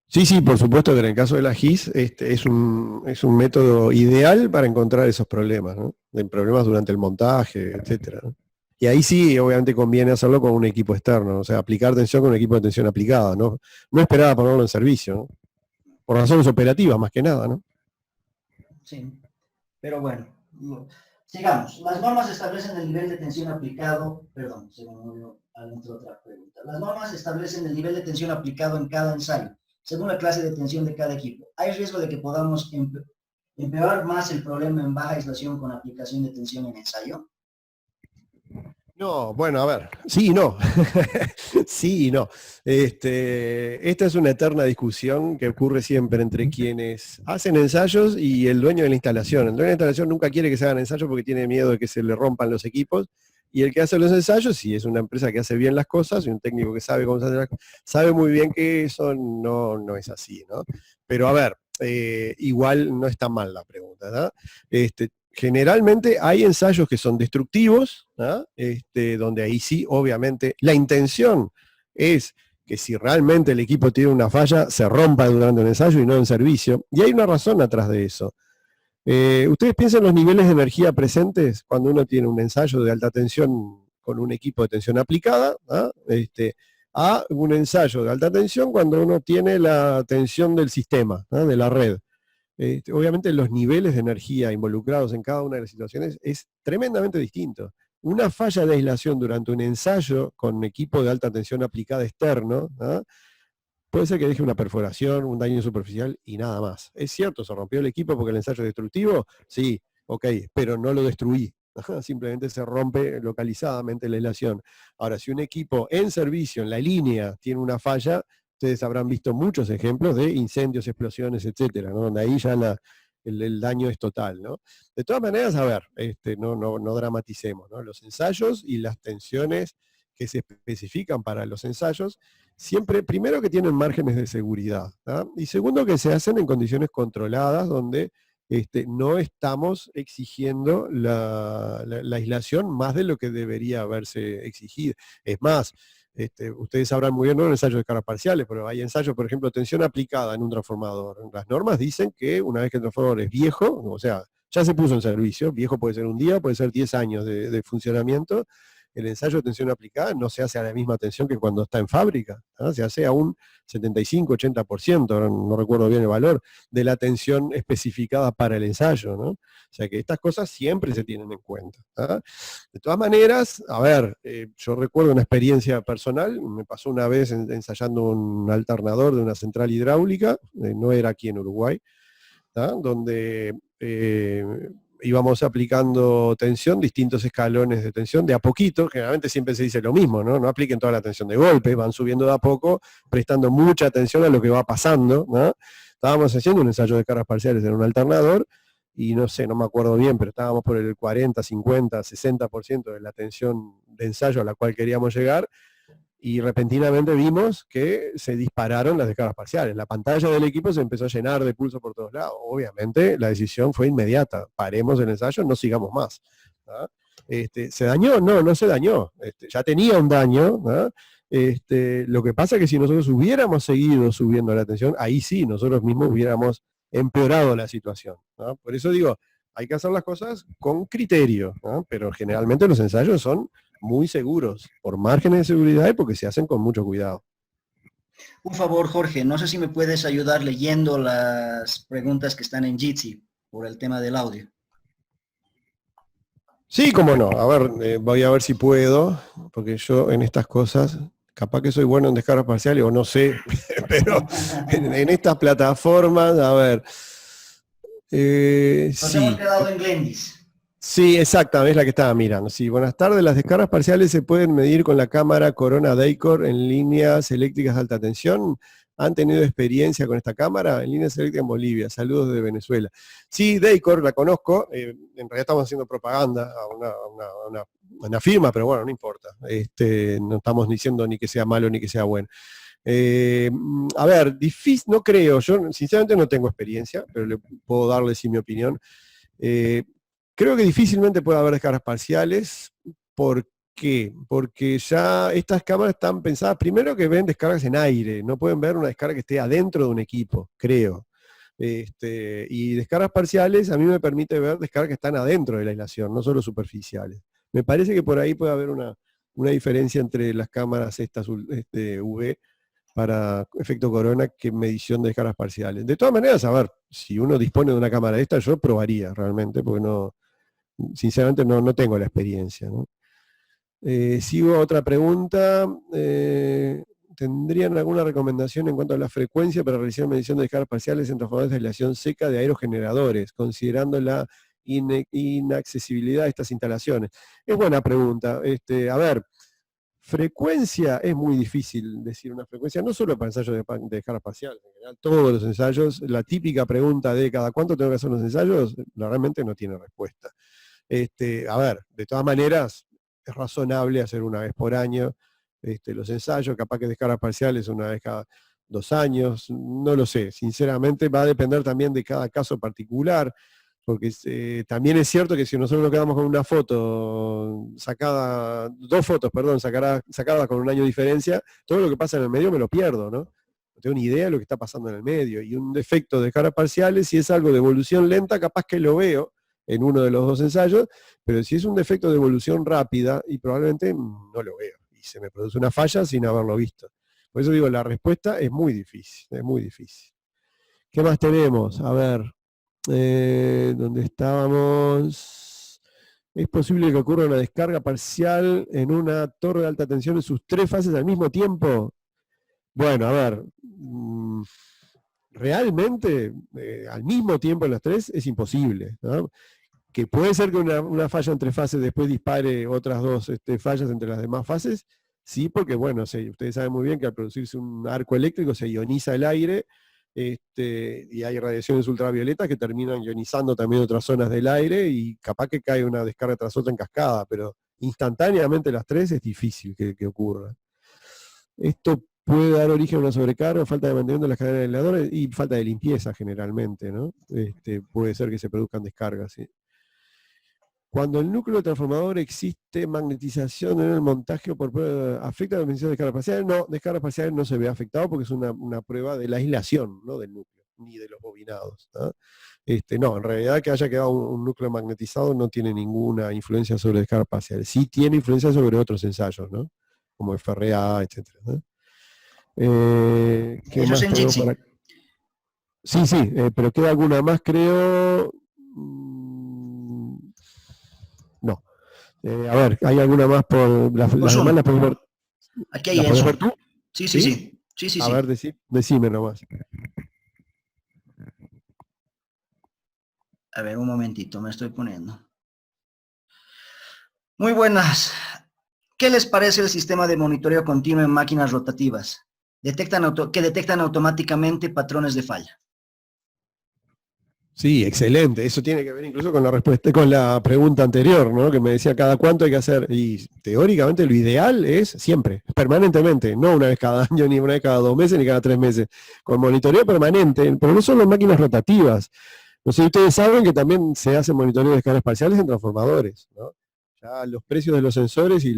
Sí, por supuesto que en el caso de la GIS es un método ideal para encontrar esos problemas, ¿no? De problemas durante el montaje, etcétera, ¿no? Y ahí sí, obviamente conviene hacerlo con un equipo externo, o sea, aplicar tensión con un equipo de tensión aplicada, no esperar a ponerlo en servicio, ¿no? Por razones operativas más que nada, ¿no? Sí, pero bueno, sigamos. Las normas establecen el nivel de tensión aplicado, perdón, se me olvidó adentro otra pregunta. Las normas establecen el nivel de tensión aplicado en cada ensayo, según la clase de tensión de cada equipo. ¿Hay riesgo de que podamos empeorar más el problema en baja aislación con aplicación de tensión en ensayo? No, bueno, a ver, sí y no. Sí y no. Esta es una eterna discusión que ocurre siempre entre quienes hacen ensayos y el dueño de la instalación. El dueño de la instalación nunca quiere que se hagan ensayos porque tiene miedo de que se le rompan los equipos. Y el que hace los ensayos, si es una empresa que hace bien las cosas y un técnico que sabe cómo se hacen las cosas, sabe muy bien que eso no es así, ¿no? Pero a ver, igual no está mal la pregunta, ¿no? Generalmente hay ensayos que son destructivos, ¿no? Donde ahí sí, obviamente, la intención es que si realmente el equipo tiene una falla, se rompa durante un ensayo y no en servicio. Y hay una razón atrás de eso. Ustedes piensan en los niveles de energía presentes cuando uno tiene un ensayo de alta tensión con un equipo de tensión aplicada, ¿no? A un ensayo de alta tensión cuando uno tiene la tensión del sistema, ¿no? De la red. Obviamente los niveles de energía involucrados en cada una de las situaciones es tremendamente distinto. Una falla de aislación durante un ensayo con equipo de alta tensión aplicada externo, ¿no? Puede ser que deje una perforación, un daño superficial y nada más. Es cierto, se rompió el equipo porque el ensayo es destructivo, sí, ok, pero no lo destruí. Simplemente se rompe localizadamente la aislación. Ahora, si un equipo en servicio, en la línea, tiene una falla, ustedes habrán visto muchos ejemplos de incendios, explosiones, etcétera, ¿no? Donde ahí ya el daño es total, ¿no? De todas maneras, a ver, no dramaticemos, ¿no? Los ensayos y las tensiones que se especifican para los ensayos, siempre, primero que tienen márgenes de seguridad, ¿no? Y segundo que se hacen en condiciones controladas, donde no estamos exigiendo la aislación más de lo que debería haberse exigido. Es más, ustedes sabrán muy bien, no en ensayos de cargas parciales, pero hay ensayos, por ejemplo, tensión aplicada en un transformador. Las normas dicen que una vez que el transformador es viejo, o sea, ya se puso en servicio, viejo puede ser un día, puede ser 10 años de funcionamiento, el ensayo de tensión aplicada no se hace a la misma tensión que cuando está en fábrica, ¿no? Se hace a un 75-80%, no recuerdo bien el valor, de la tensión especificada para el ensayo, ¿no? O sea que estas cosas siempre se tienen en cuenta, ¿no? De todas maneras, a ver, yo recuerdo una experiencia personal, me pasó una vez ensayando un alternador de una central hidráulica, no era aquí en Uruguay, ¿no? Donde íbamos aplicando tensión, distintos escalones de tensión, de a poquito, generalmente siempre se dice lo mismo, ¿no? No apliquen toda la tensión de golpe, van subiendo de a poco, prestando mucha atención a lo que va pasando, ¿no? Estábamos haciendo un ensayo de cargas parciales en un alternador, y no sé, no me acuerdo bien, pero estábamos por el 40, 50, 60% de la tensión de ensayo a la cual queríamos llegar, y repentinamente vimos que se dispararon las descargas parciales. La pantalla del equipo se empezó a llenar de pulso por todos lados. Obviamente la decisión fue inmediata. Paremos el ensayo, no sigamos más, ¿no? ¿Se dañó? No se dañó. Ya tenía un daño, ¿no? Lo que pasa es que si nosotros hubiéramos seguido subiendo la tensión, ahí sí, nosotros mismos hubiéramos empeorado la situación, ¿no? Por eso digo, hay que hacer las cosas con criterio, ¿no? Pero generalmente los ensayos son muy seguros, por márgenes de seguridad y porque se hacen con mucho cuidado. Un favor, Jorge, no sé si me puedes ayudar leyendo las preguntas que están en Jitsi por el tema del audio. Sí, cómo no. A ver, voy a ver si puedo, porque yo en estas cosas, capaz que soy bueno en descargas parciales o no sé, pero en estas plataformas, a ver. Nos hemos Sí. quedado en Glendis. Sí, exacta, es la que estaba mirando. Sí, buenas tardes. Las descargas parciales se pueden medir con la cámara Corona Dacor en líneas eléctricas de alta tensión. ¿Han tenido experiencia con esta cámara? En líneas eléctricas en Bolivia. Saludos de Venezuela. Sí, Dacor, la conozco. En realidad estamos haciendo propaganda a una firma, pero bueno, no importa. No estamos diciendo ni que sea malo ni que sea bueno. A ver, difícil, no creo. Yo sinceramente no tengo experiencia, pero le puedo darle sí mi opinión. Creo que difícilmente puede haber descargas parciales. ¿Por qué? Porque ya estas cámaras están pensadas, primero que ven descargas en aire, no pueden ver una descarga que esté adentro de un equipo, creo. Y descargas parciales a mí me permite ver descargas que están adentro de la aislación, no solo superficiales. Me parece que por ahí puede haber una diferencia entre las cámaras estas UV para efecto corona que medición de descargas parciales. De todas maneras, a ver, si uno dispone de una cámara de esta, yo probaría realmente, porque no, sinceramente no tengo la experiencia, ¿no? Sigo a otra pregunta. ¿Tendrían alguna recomendación en cuanto a la frecuencia para realizar medición de descargas parciales en transformadores de aislación seca de aerogeneradores, considerando la inaccesibilidad de estas instalaciones? Es buena pregunta. A ver, frecuencia es muy difícil decir una frecuencia, no solo para ensayos de descargas parciales, en general, todos los ensayos, la típica pregunta de ¿cada cuánto tengo que hacer los ensayos? Realmente no tiene respuesta. A ver, de todas maneras, es razonable hacer una vez por año los ensayos, capaz que descargas parciales una vez cada 2 años, no lo sé, sinceramente va a depender también de cada caso particular, porque también es cierto que si nosotros nos quedamos con una foto sacada, 2 fotos, perdón, sacadas con un año de diferencia, todo lo que pasa en el medio me lo pierdo, ¿no? No tengo ni idea de lo que está pasando en el medio, y un defecto de descargas parciales, si es algo de evolución lenta, capaz que lo veo en uno de los 2 ensayos, pero si es un defecto de evolución rápida, y probablemente no lo veo, y se me produce una falla sin haberlo visto. Por eso digo, la respuesta es muy difícil, es muy difícil. ¿Qué más tenemos? A ver, ¿dónde estábamos? ¿Es posible que ocurra una descarga parcial en una torre de alta tensión en sus 3 fases al mismo tiempo? Bueno, a ver, realmente al mismo tiempo en las 3 es imposible, ¿no? Que puede ser que una falla entre fases después dispare otras 2 fallas entre las demás fases, sí, porque bueno, ustedes saben muy bien que al producirse un arco eléctrico se ioniza el aire, y hay radiaciones ultravioletas que terminan ionizando también otras zonas del aire, y capaz que cae una descarga tras otra en cascada, pero instantáneamente las 3 es difícil que ocurra. Esto puede dar origen a una sobrecarga, falta de mantenimiento de las cadenas de aisladores y falta de limpieza generalmente, ¿no? Puede ser que se produzcan descargas, ¿sí? Cuando el núcleo transformador existe magnetización en el montaje por prueba, ¿afecta la medición de descargas parciales? No, descargas parciales no se ve afectado porque es una prueba de la aislación, no del núcleo, ni de los bobinados, ¿no? No, en realidad que haya quedado un núcleo magnetizado no tiene ninguna influencia sobre descargas parciales. Sí tiene influencia sobre otros ensayos, ¿no? Como el FRA, etc., ¿no? ¿Qué Eso más es en tenemos JITSI. por acá? Sí, pero queda alguna más, creo. No. A ver, ¿hay alguna más por las Por demás? ¿Las Zoom. podés ver, Aquí hay las en podés ver Zoom. tú? Sí, sí, ¿Sí? sí. Sí, sí, A ver, sí. decime nomás. A ver, un momentito, me estoy poniendo. Muy buenas. ¿Qué les parece el sistema de monitoreo continuo en máquinas rotativas? Que detectan automáticamente patrones de falla. Sí, excelente. Eso tiene que ver incluso con la respuesta, con la pregunta anterior, ¿no? Que me decía cada cuánto hay que hacer. Y teóricamente lo ideal es siempre, permanentemente, no una vez cada año, ni una vez cada 2 meses, ni cada 3 meses. Con monitoreo permanente, pero no solo en máquinas rotativas. No sé si ustedes saben que también se hace monitoreo de descargas parciales en transformadores, ¿no? Ya los precios de los sensores y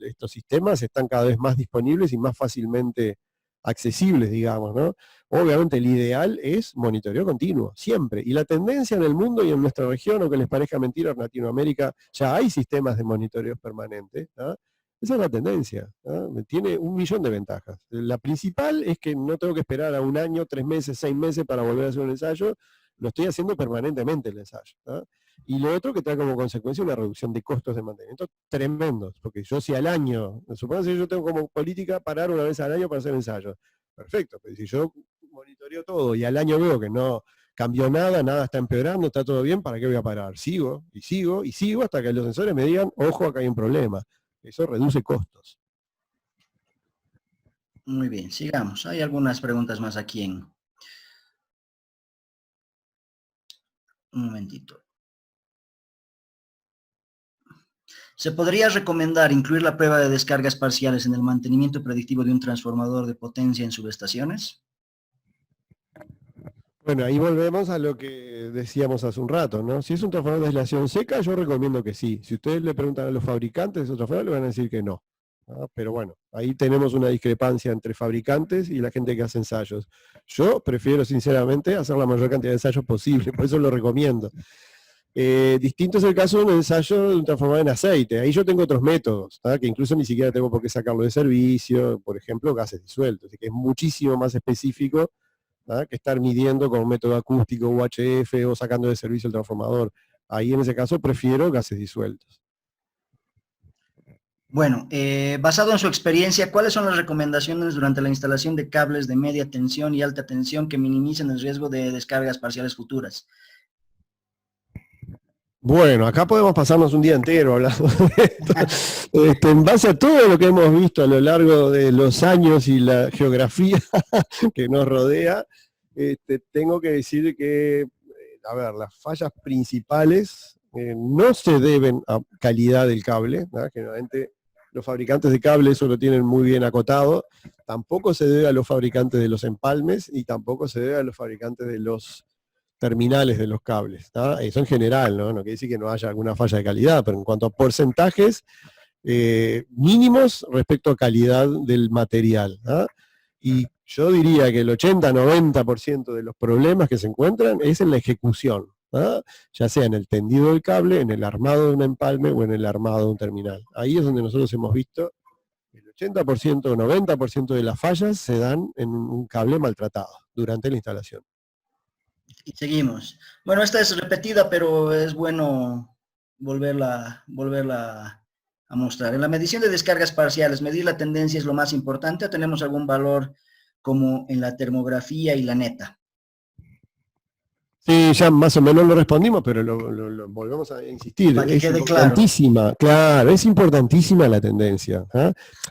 estos sistemas están cada vez más disponibles y más fácilmente accesibles, digamos, ¿no? Obviamente el ideal es monitoreo continuo, siempre. Y la tendencia en el mundo y en nuestra región, aunque les parezca mentira, en Latinoamérica ya hay sistemas de monitoreo permanente, ¿no? Esa es la tendencia, ¿no? Tiene 1.000.000 de ventajas. La principal es que no tengo que esperar a 1 año, 3 meses, 6 meses para volver a hacer un ensayo, lo estoy haciendo permanentemente el ensayo, ¿no? Y lo otro que trae como consecuencia una reducción de costos de mantenimiento tremendos, porque yo si al año, supongo que yo tengo como política parar una vez al año para hacer ensayos, perfecto, pero si yo monitoreo todo y al año veo que no cambió nada, nada está empeorando, está todo bien, ¿para qué voy a parar? Sigo y sigo y sigo hasta que los sensores me digan, ojo, acá hay un problema. Eso reduce costos. Muy bien, sigamos. Hay algunas preguntas más aquí en... Un momentito. ¿Se podría recomendar incluir la prueba de descargas parciales en el mantenimiento predictivo de un transformador de potencia en subestaciones? Bueno, ahí volvemos a lo que decíamos hace un rato, ¿no? Si es un transformador de aislación seca, yo recomiendo que sí. Si ustedes le preguntan a los fabricantes de esos transformadores, le van a decir que no. Pero bueno, ahí tenemos una discrepancia entre fabricantes y la gente que hace ensayos. Yo prefiero sinceramente hacer la mayor cantidad de ensayos posible, por eso lo recomiendo. Distinto es el caso de un ensayo de un transformador en aceite. Ahí yo tengo otros métodos, que incluso ni siquiera tengo por qué sacarlo de servicio, por ejemplo, gases disueltos, así que es muchísimo más específico que estar midiendo con un método acústico, UHF, o sacando de servicio el transformador. Ahí en ese caso prefiero gases disueltos. Bueno, basado en su experiencia, ¿cuáles son las recomendaciones durante la instalación de cables de media tensión y alta tensión que minimicen el riesgo de descargas parciales futuras? Bueno, acá podemos pasarnos un día entero hablando de esto. En base a todo lo que hemos visto a lo largo de los años y la geografía que nos rodea, tengo que decir que, a ver, las fallas principales no se deben a calidad del cable, generalmente los fabricantes de cables eso lo tienen muy bien acotado, tampoco se debe a los fabricantes de los empalmes y tampoco se debe a los fabricantes de los terminales de los cables. Eso en general, ¿no? No quiere decir que no haya alguna falla de calidad, pero en cuanto a porcentajes mínimos respecto a calidad del material. Y yo diría que el 80-90% de los problemas que se encuentran es en la ejecución, ya sea en el tendido del cable, en el armado de un empalme o en el armado de un terminal. Ahí es donde nosotros hemos visto el 80% o 90% de las fallas se dan en un cable maltratado durante la instalación. Y seguimos. Bueno, esta es repetida, pero es bueno volverla a mostrar. En la medición de descargas parciales, ¿medir la tendencia es lo más importante o tenemos algún valor como en la termografía y la neta? Sí, ya más o menos lo respondimos, pero lo volvemos a insistir. Para que Es quede importantísima, claro, es importantísima la tendencia.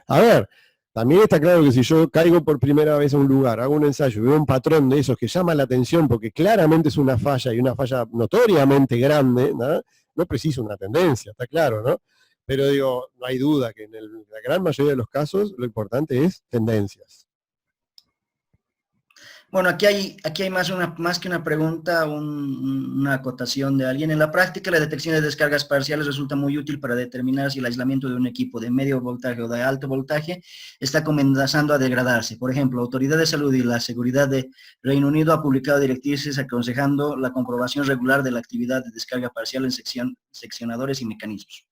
A ver, también está claro que si yo caigo por primera vez a un lugar, hago un ensayo y veo un patrón de esos que llama la atención porque claramente es una falla y una falla notoriamente grande, no preciso una tendencia, está claro, ¿no? Pero digo, no hay duda que en la gran mayoría de los casos lo importante es tendencias. Bueno, aquí hay más que una pregunta, una acotación de alguien. En la práctica, la detección de descargas parciales resulta muy útil para determinar si el aislamiento de un equipo de medio voltaje o de alto voltaje está comenzando a degradarse. Por ejemplo, la Autoridad de Salud y la Seguridad de Reino Unido ha publicado directrices aconsejando la comprobación regular de la actividad de descarga parcial en seccionadores y mecanismos.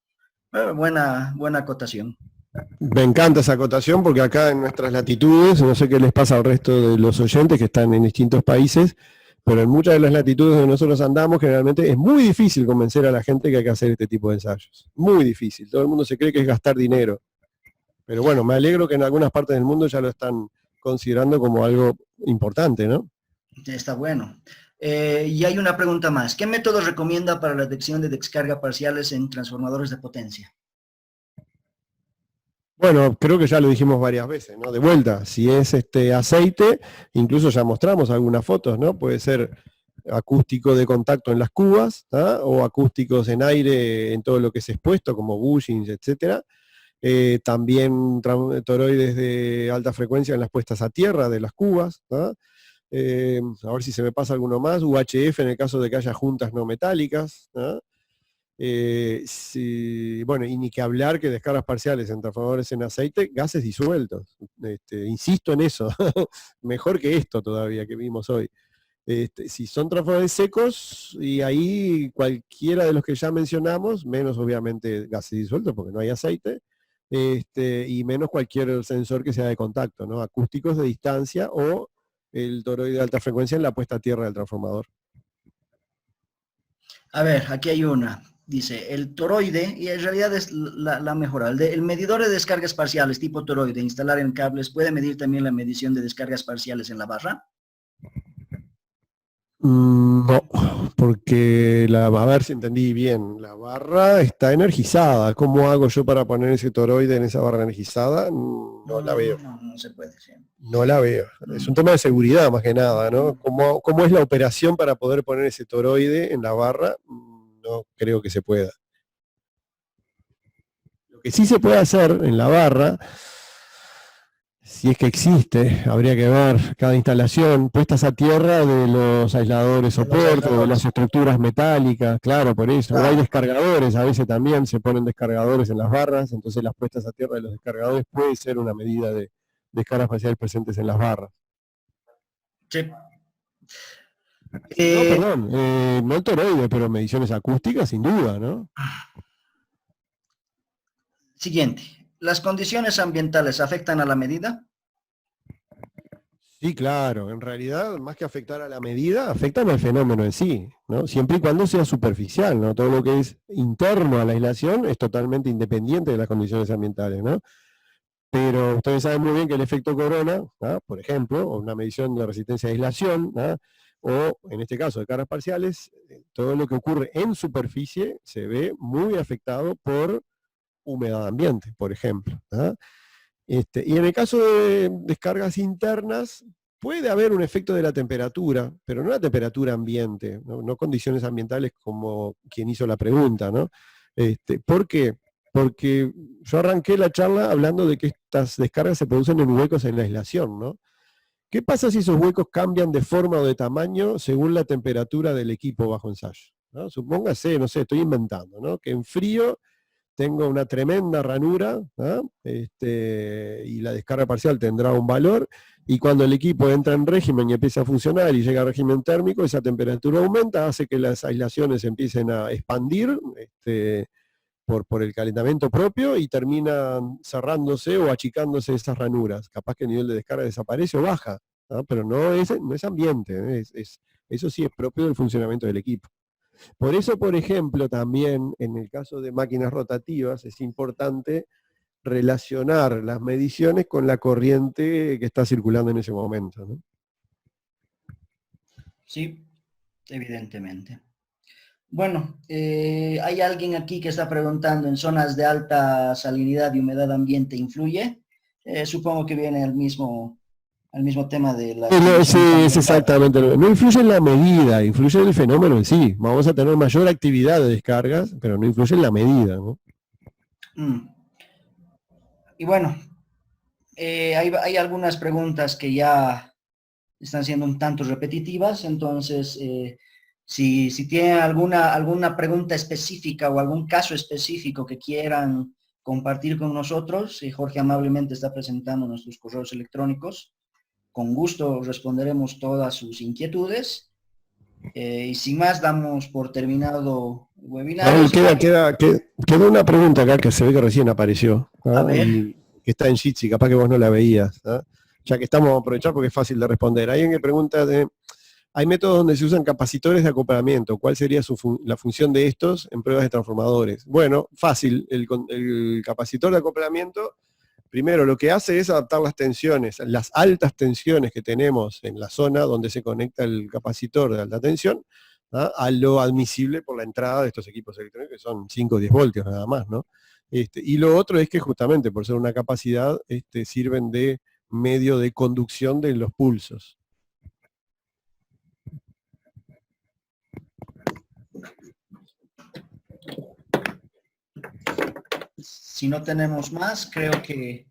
Buena acotación. Me encanta esa acotación porque acá en nuestras latitudes, no sé qué les pasa al resto de los oyentes que están en distintos países, pero en muchas de las latitudes donde nosotros andamos, generalmente es muy difícil convencer a la gente que hay que hacer este tipo de ensayos. Muy difícil. Todo el mundo se cree que es gastar dinero. Pero bueno, me alegro que en algunas partes del mundo ya lo están considerando como algo importante, ¿no? Está bueno. Y hay una pregunta más. ¿Qué métodos recomienda para la detección de descarga parciales en transformadores de potencia? Bueno, creo que ya lo dijimos varias veces, ¿no? De vuelta, si es aceite, incluso ya mostramos algunas fotos, ¿no? Puede ser acústico de contacto en las cubas, o acústicos en aire en todo lo que es expuesto, como bushings, etcétera. También toroides de alta frecuencia en las puestas a tierra de las cubas, a ver si se me pasa alguno más, UHF en el caso de que haya juntas no metálicas, bueno, y ni que hablar que descargas parciales en transformadores en aceite, gases disueltos. Insisto en eso, mejor que esto todavía que vimos hoy. Si son transformadores secos, y ahí cualquiera de los que ya mencionamos, menos obviamente gases disueltos porque no hay aceite, y menos cualquier sensor que sea de contacto, ¿no? Acústicos de distancia o el toroide de alta frecuencia en la puesta a tierra del transformador. A ver, aquí hay una. Dice, el toroide, y en realidad es la mejora. El medidor de descargas parciales tipo toroide, instalar en cables, ¿puede medir también la medición de descargas parciales en la barra? No, porque a ver si entendí bien, la barra está energizada. ¿Cómo hago yo para poner ese toroide en esa barra energizada? No la veo. No se puede, sí. No la veo. Es un tema de seguridad más que nada, ¿no? ¿Cómo es la operación para poder poner ese toroide en la barra? No creo que se pueda. Lo que sí se puede hacer en la barra, si es que existe, habría que ver cada instalación, puestas a tierra de los aisladores soporte, de las estructuras metálicas, claro, por eso. Claro. Hay descargadores, a veces también se ponen descargadores en las barras, entonces las puestas a tierra de los descargadores puede ser una medida de descargas parciales presentes en las barras. Sí. No, perdón, no el toroide, pero mediciones acústicas sin duda, ¿no? Siguiente. ¿Las condiciones ambientales afectan a la medida? Sí, claro, en realidad, más que afectar a la medida, afectan al fenómeno en sí, ¿no? Siempre y cuando sea superficial, ¿no? Todo lo que es interno a la aislación es totalmente independiente de las condiciones ambientales, ¿no? Pero ustedes saben muy bien que el efecto corona, ¿no? Por ejemplo, o una medición de resistencia a aislación, ¿no? O en este caso de cargas parciales, todo lo que ocurre en superficie se ve muy afectado por humedad ambiente, por ejemplo, ¿no? Y en el caso de descargas internas, puede haber un efecto de la temperatura, pero no la temperatura ambiente, no condiciones ambientales como quien hizo la pregunta, ¿no? ¿Por qué? Porque yo arranqué la charla hablando de que estas descargas se producen en huecos en la aislación, ¿no? ¿Qué pasa si esos huecos cambian de forma o de tamaño según la temperatura del equipo bajo ensayo? ¿No? Supóngase, no sé, estoy inventando, ¿no? Que en frío tengo una tremenda ranura, ¿no? Y la descarga parcial tendrá un valor, y cuando el equipo entra en régimen y empieza a funcionar y llega a régimen térmico, esa temperatura aumenta, hace que las aislaciones empiecen a expandir por el calentamiento propio y terminan cerrándose o achicándose esas ranuras. Capaz que el nivel de descarga desaparece o baja, ¿no? Pero no es ambiente, ¿eh? Eso sí es propio del funcionamiento del equipo. Por eso, por ejemplo, también en el caso de máquinas rotativas es importante relacionar las mediciones con la corriente que está circulando en ese momento, ¿no? Sí, evidentemente. Bueno, hay alguien aquí que está preguntando, ¿en zonas de alta salinidad y humedad ambiente influye? Supongo que viene al mismo tema de las Sí, condiciones es ambientales. exactamente lo mismo. No influye en la medida, influye en el fenómeno en sí. Vamos a tener mayor actividad de descargas, pero no influye en la medida, ¿no? Mm. Y bueno, hay algunas preguntas que ya están siendo un tanto repetitivas, entonces, si tienen alguna pregunta específica o algún caso específico que quieran compartir con nosotros, Jorge amablemente está presentando nuestros correos electrónicos. Con gusto responderemos todas sus inquietudes. Y sin más, damos por terminado el webinario. Raúl, queda una pregunta acá que se ve que recién apareció, A ¿ah? ver, Y que está en Jitsi, capaz que vos no la veías, ¿ah? Ya que estamos, a aprovechar porque es fácil de responder. Hay alguien que pregunta hay métodos donde se usan capacitores de acoplamiento. ¿Cuál sería la función de estos en pruebas de transformadores? Bueno, fácil. El capacitor de acoplamiento, primero lo que hace es adaptar las tensiones, las altas tensiones que tenemos en la zona donde se conecta el capacitor de alta tensión, ¿ah? A lo admisible por la entrada de estos equipos electrónicos, que son 5 o 10 voltios nada más, ¿no? Y lo otro es que justamente por ser una capacidad, sirven de medio de conducción de los pulsos. si no tenemos más, creo que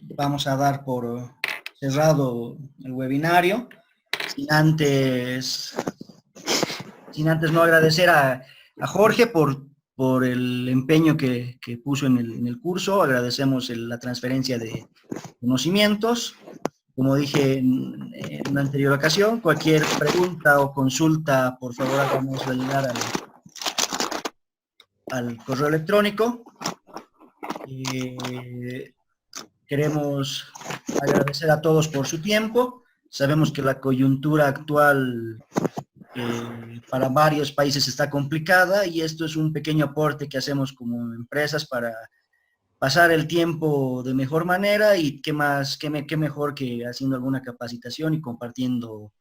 vamos a dar por cerrado el webinario. Sin antes, no agradecer a Jorge por el empeño que puso en el curso. Agradecemos la transferencia de conocimientos. Como dije en una anterior ocasión, cualquier pregunta o consulta, por favor, háganosla llegar al correo electrónico. Queremos agradecer a todos por su tiempo. Sabemos que la coyuntura actual para varios países está complicada y esto es un pequeño aporte que hacemos como empresas para pasar el tiempo de mejor manera, y qué mejor que haciendo alguna capacitación y compartiendo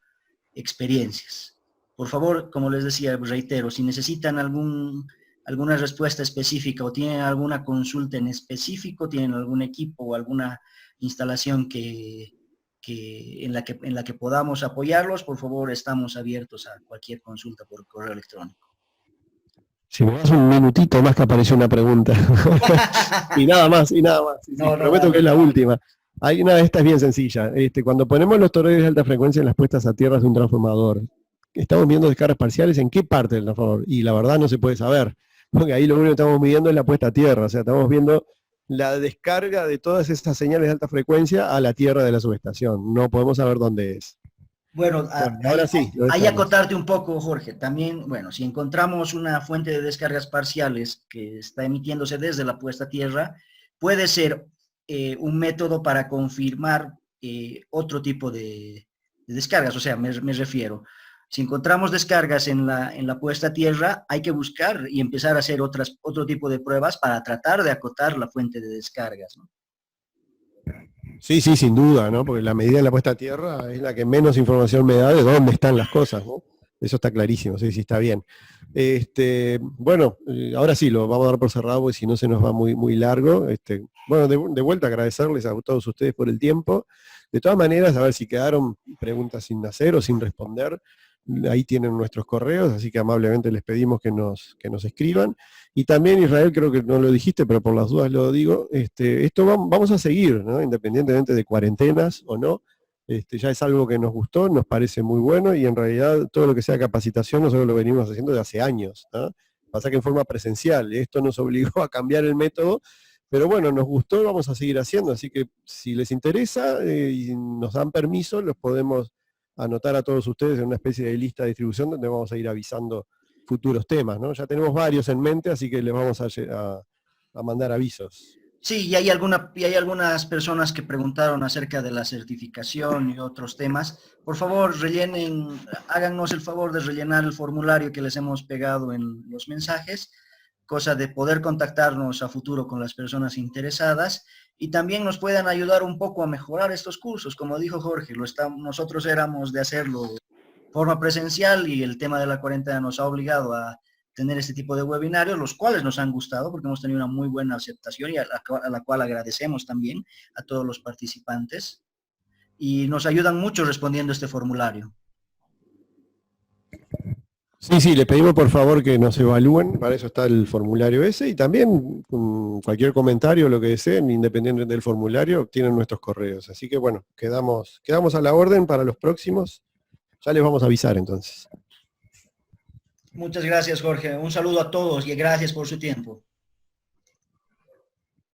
experiencias. Por favor, como les decía, reitero, si necesitan alguna respuesta específica o tienen alguna consulta en específico, tienen algún equipo o alguna instalación en la que podamos apoyarlos, por favor, estamos abiertos a cualquier consulta por correo electrónico. Si me das un minutito más que apareció una pregunta. y nada más. Sí, No, prometo dale. que es la última. Hay una de estas bien sencilla. Cuando ponemos los toroides de alta frecuencia en las puestas a tierra de un transformador, estamos viendo descargas parciales en qué parte del transformador. Y la verdad no se puede saber. Porque ahí lo único que estamos midiendo es la puesta a tierra. O sea, estamos viendo la descarga de todas estas señales de alta frecuencia a la tierra de la subestación. No podemos saber dónde es. Bueno, Bueno, ahora sí, lo ahí dejamos. acotarte un poco, Jorge. También, bueno, si encontramos una fuente de descargas parciales que está emitiéndose desde la puesta a tierra, puede ser un método para confirmar otro tipo de descargas. O sea, me refiero, si encontramos descargas en la puesta a tierra, hay que buscar y empezar a hacer otro tipo de pruebas para tratar de acotar la fuente de descargas, ¿no? Sí, sí, sin duda, ¿no? Porque la medida de la puesta a tierra es la que menos información me da de dónde están las cosas, ¿no? Eso está clarísimo, sí, sí, está bien. Bueno, ahora sí, lo vamos a dar por cerrado, porque si no se nos va muy, muy largo. Bueno, de vuelta agradecerles a todos ustedes por el tiempo. De todas maneras, a ver si quedaron preguntas sin hacer o sin responder. Ahí tienen nuestros correos, así que amablemente les pedimos que nos escriban. Y también, Israel, creo que no lo dijiste, pero por las dudas lo digo, esto vamos a seguir, ¿no? Independientemente de cuarentenas o no. Ya es algo que nos gustó, nos parece muy bueno, y en realidad todo lo que sea capacitación nosotros lo venimos haciendo de hace años, ¿no? Pasa que en forma presencial, esto nos obligó a cambiar el método, pero bueno, nos gustó y vamos a seguir haciendo, así que si les interesa y nos dan permiso, los podemos anotar a todos ustedes en una especie de lista de distribución donde vamos a ir avisando futuros temas, ¿no? Ya tenemos varios en mente, así que les vamos a mandar avisos. Sí, y hay algunas personas que preguntaron acerca de la certificación y otros temas. Por favor, háganos el favor de rellenar el formulario que les hemos pegado en los mensajes, cosa de poder contactarnos a futuro con las personas interesadas y también nos puedan ayudar un poco a mejorar estos cursos. Como dijo Jorge, nosotros éramos de hacerlo de forma presencial y el tema de la cuarentena nos ha obligado a tener este tipo de webinarios, los cuales nos han gustado porque hemos tenido una muy buena aceptación y a la cual agradecemos también a todos los participantes y nos ayudan mucho respondiendo este formulario. Sí, sí, les pedimos por favor que nos evalúen, para eso está el formulario ese, y también cualquier comentario, lo que deseen, independiente del formulario, tienen nuestros correos. Así que bueno, quedamos a la orden para los próximos. Ya les vamos a avisar entonces. Muchas gracias, Jorge. Un saludo a todos y gracias por su tiempo.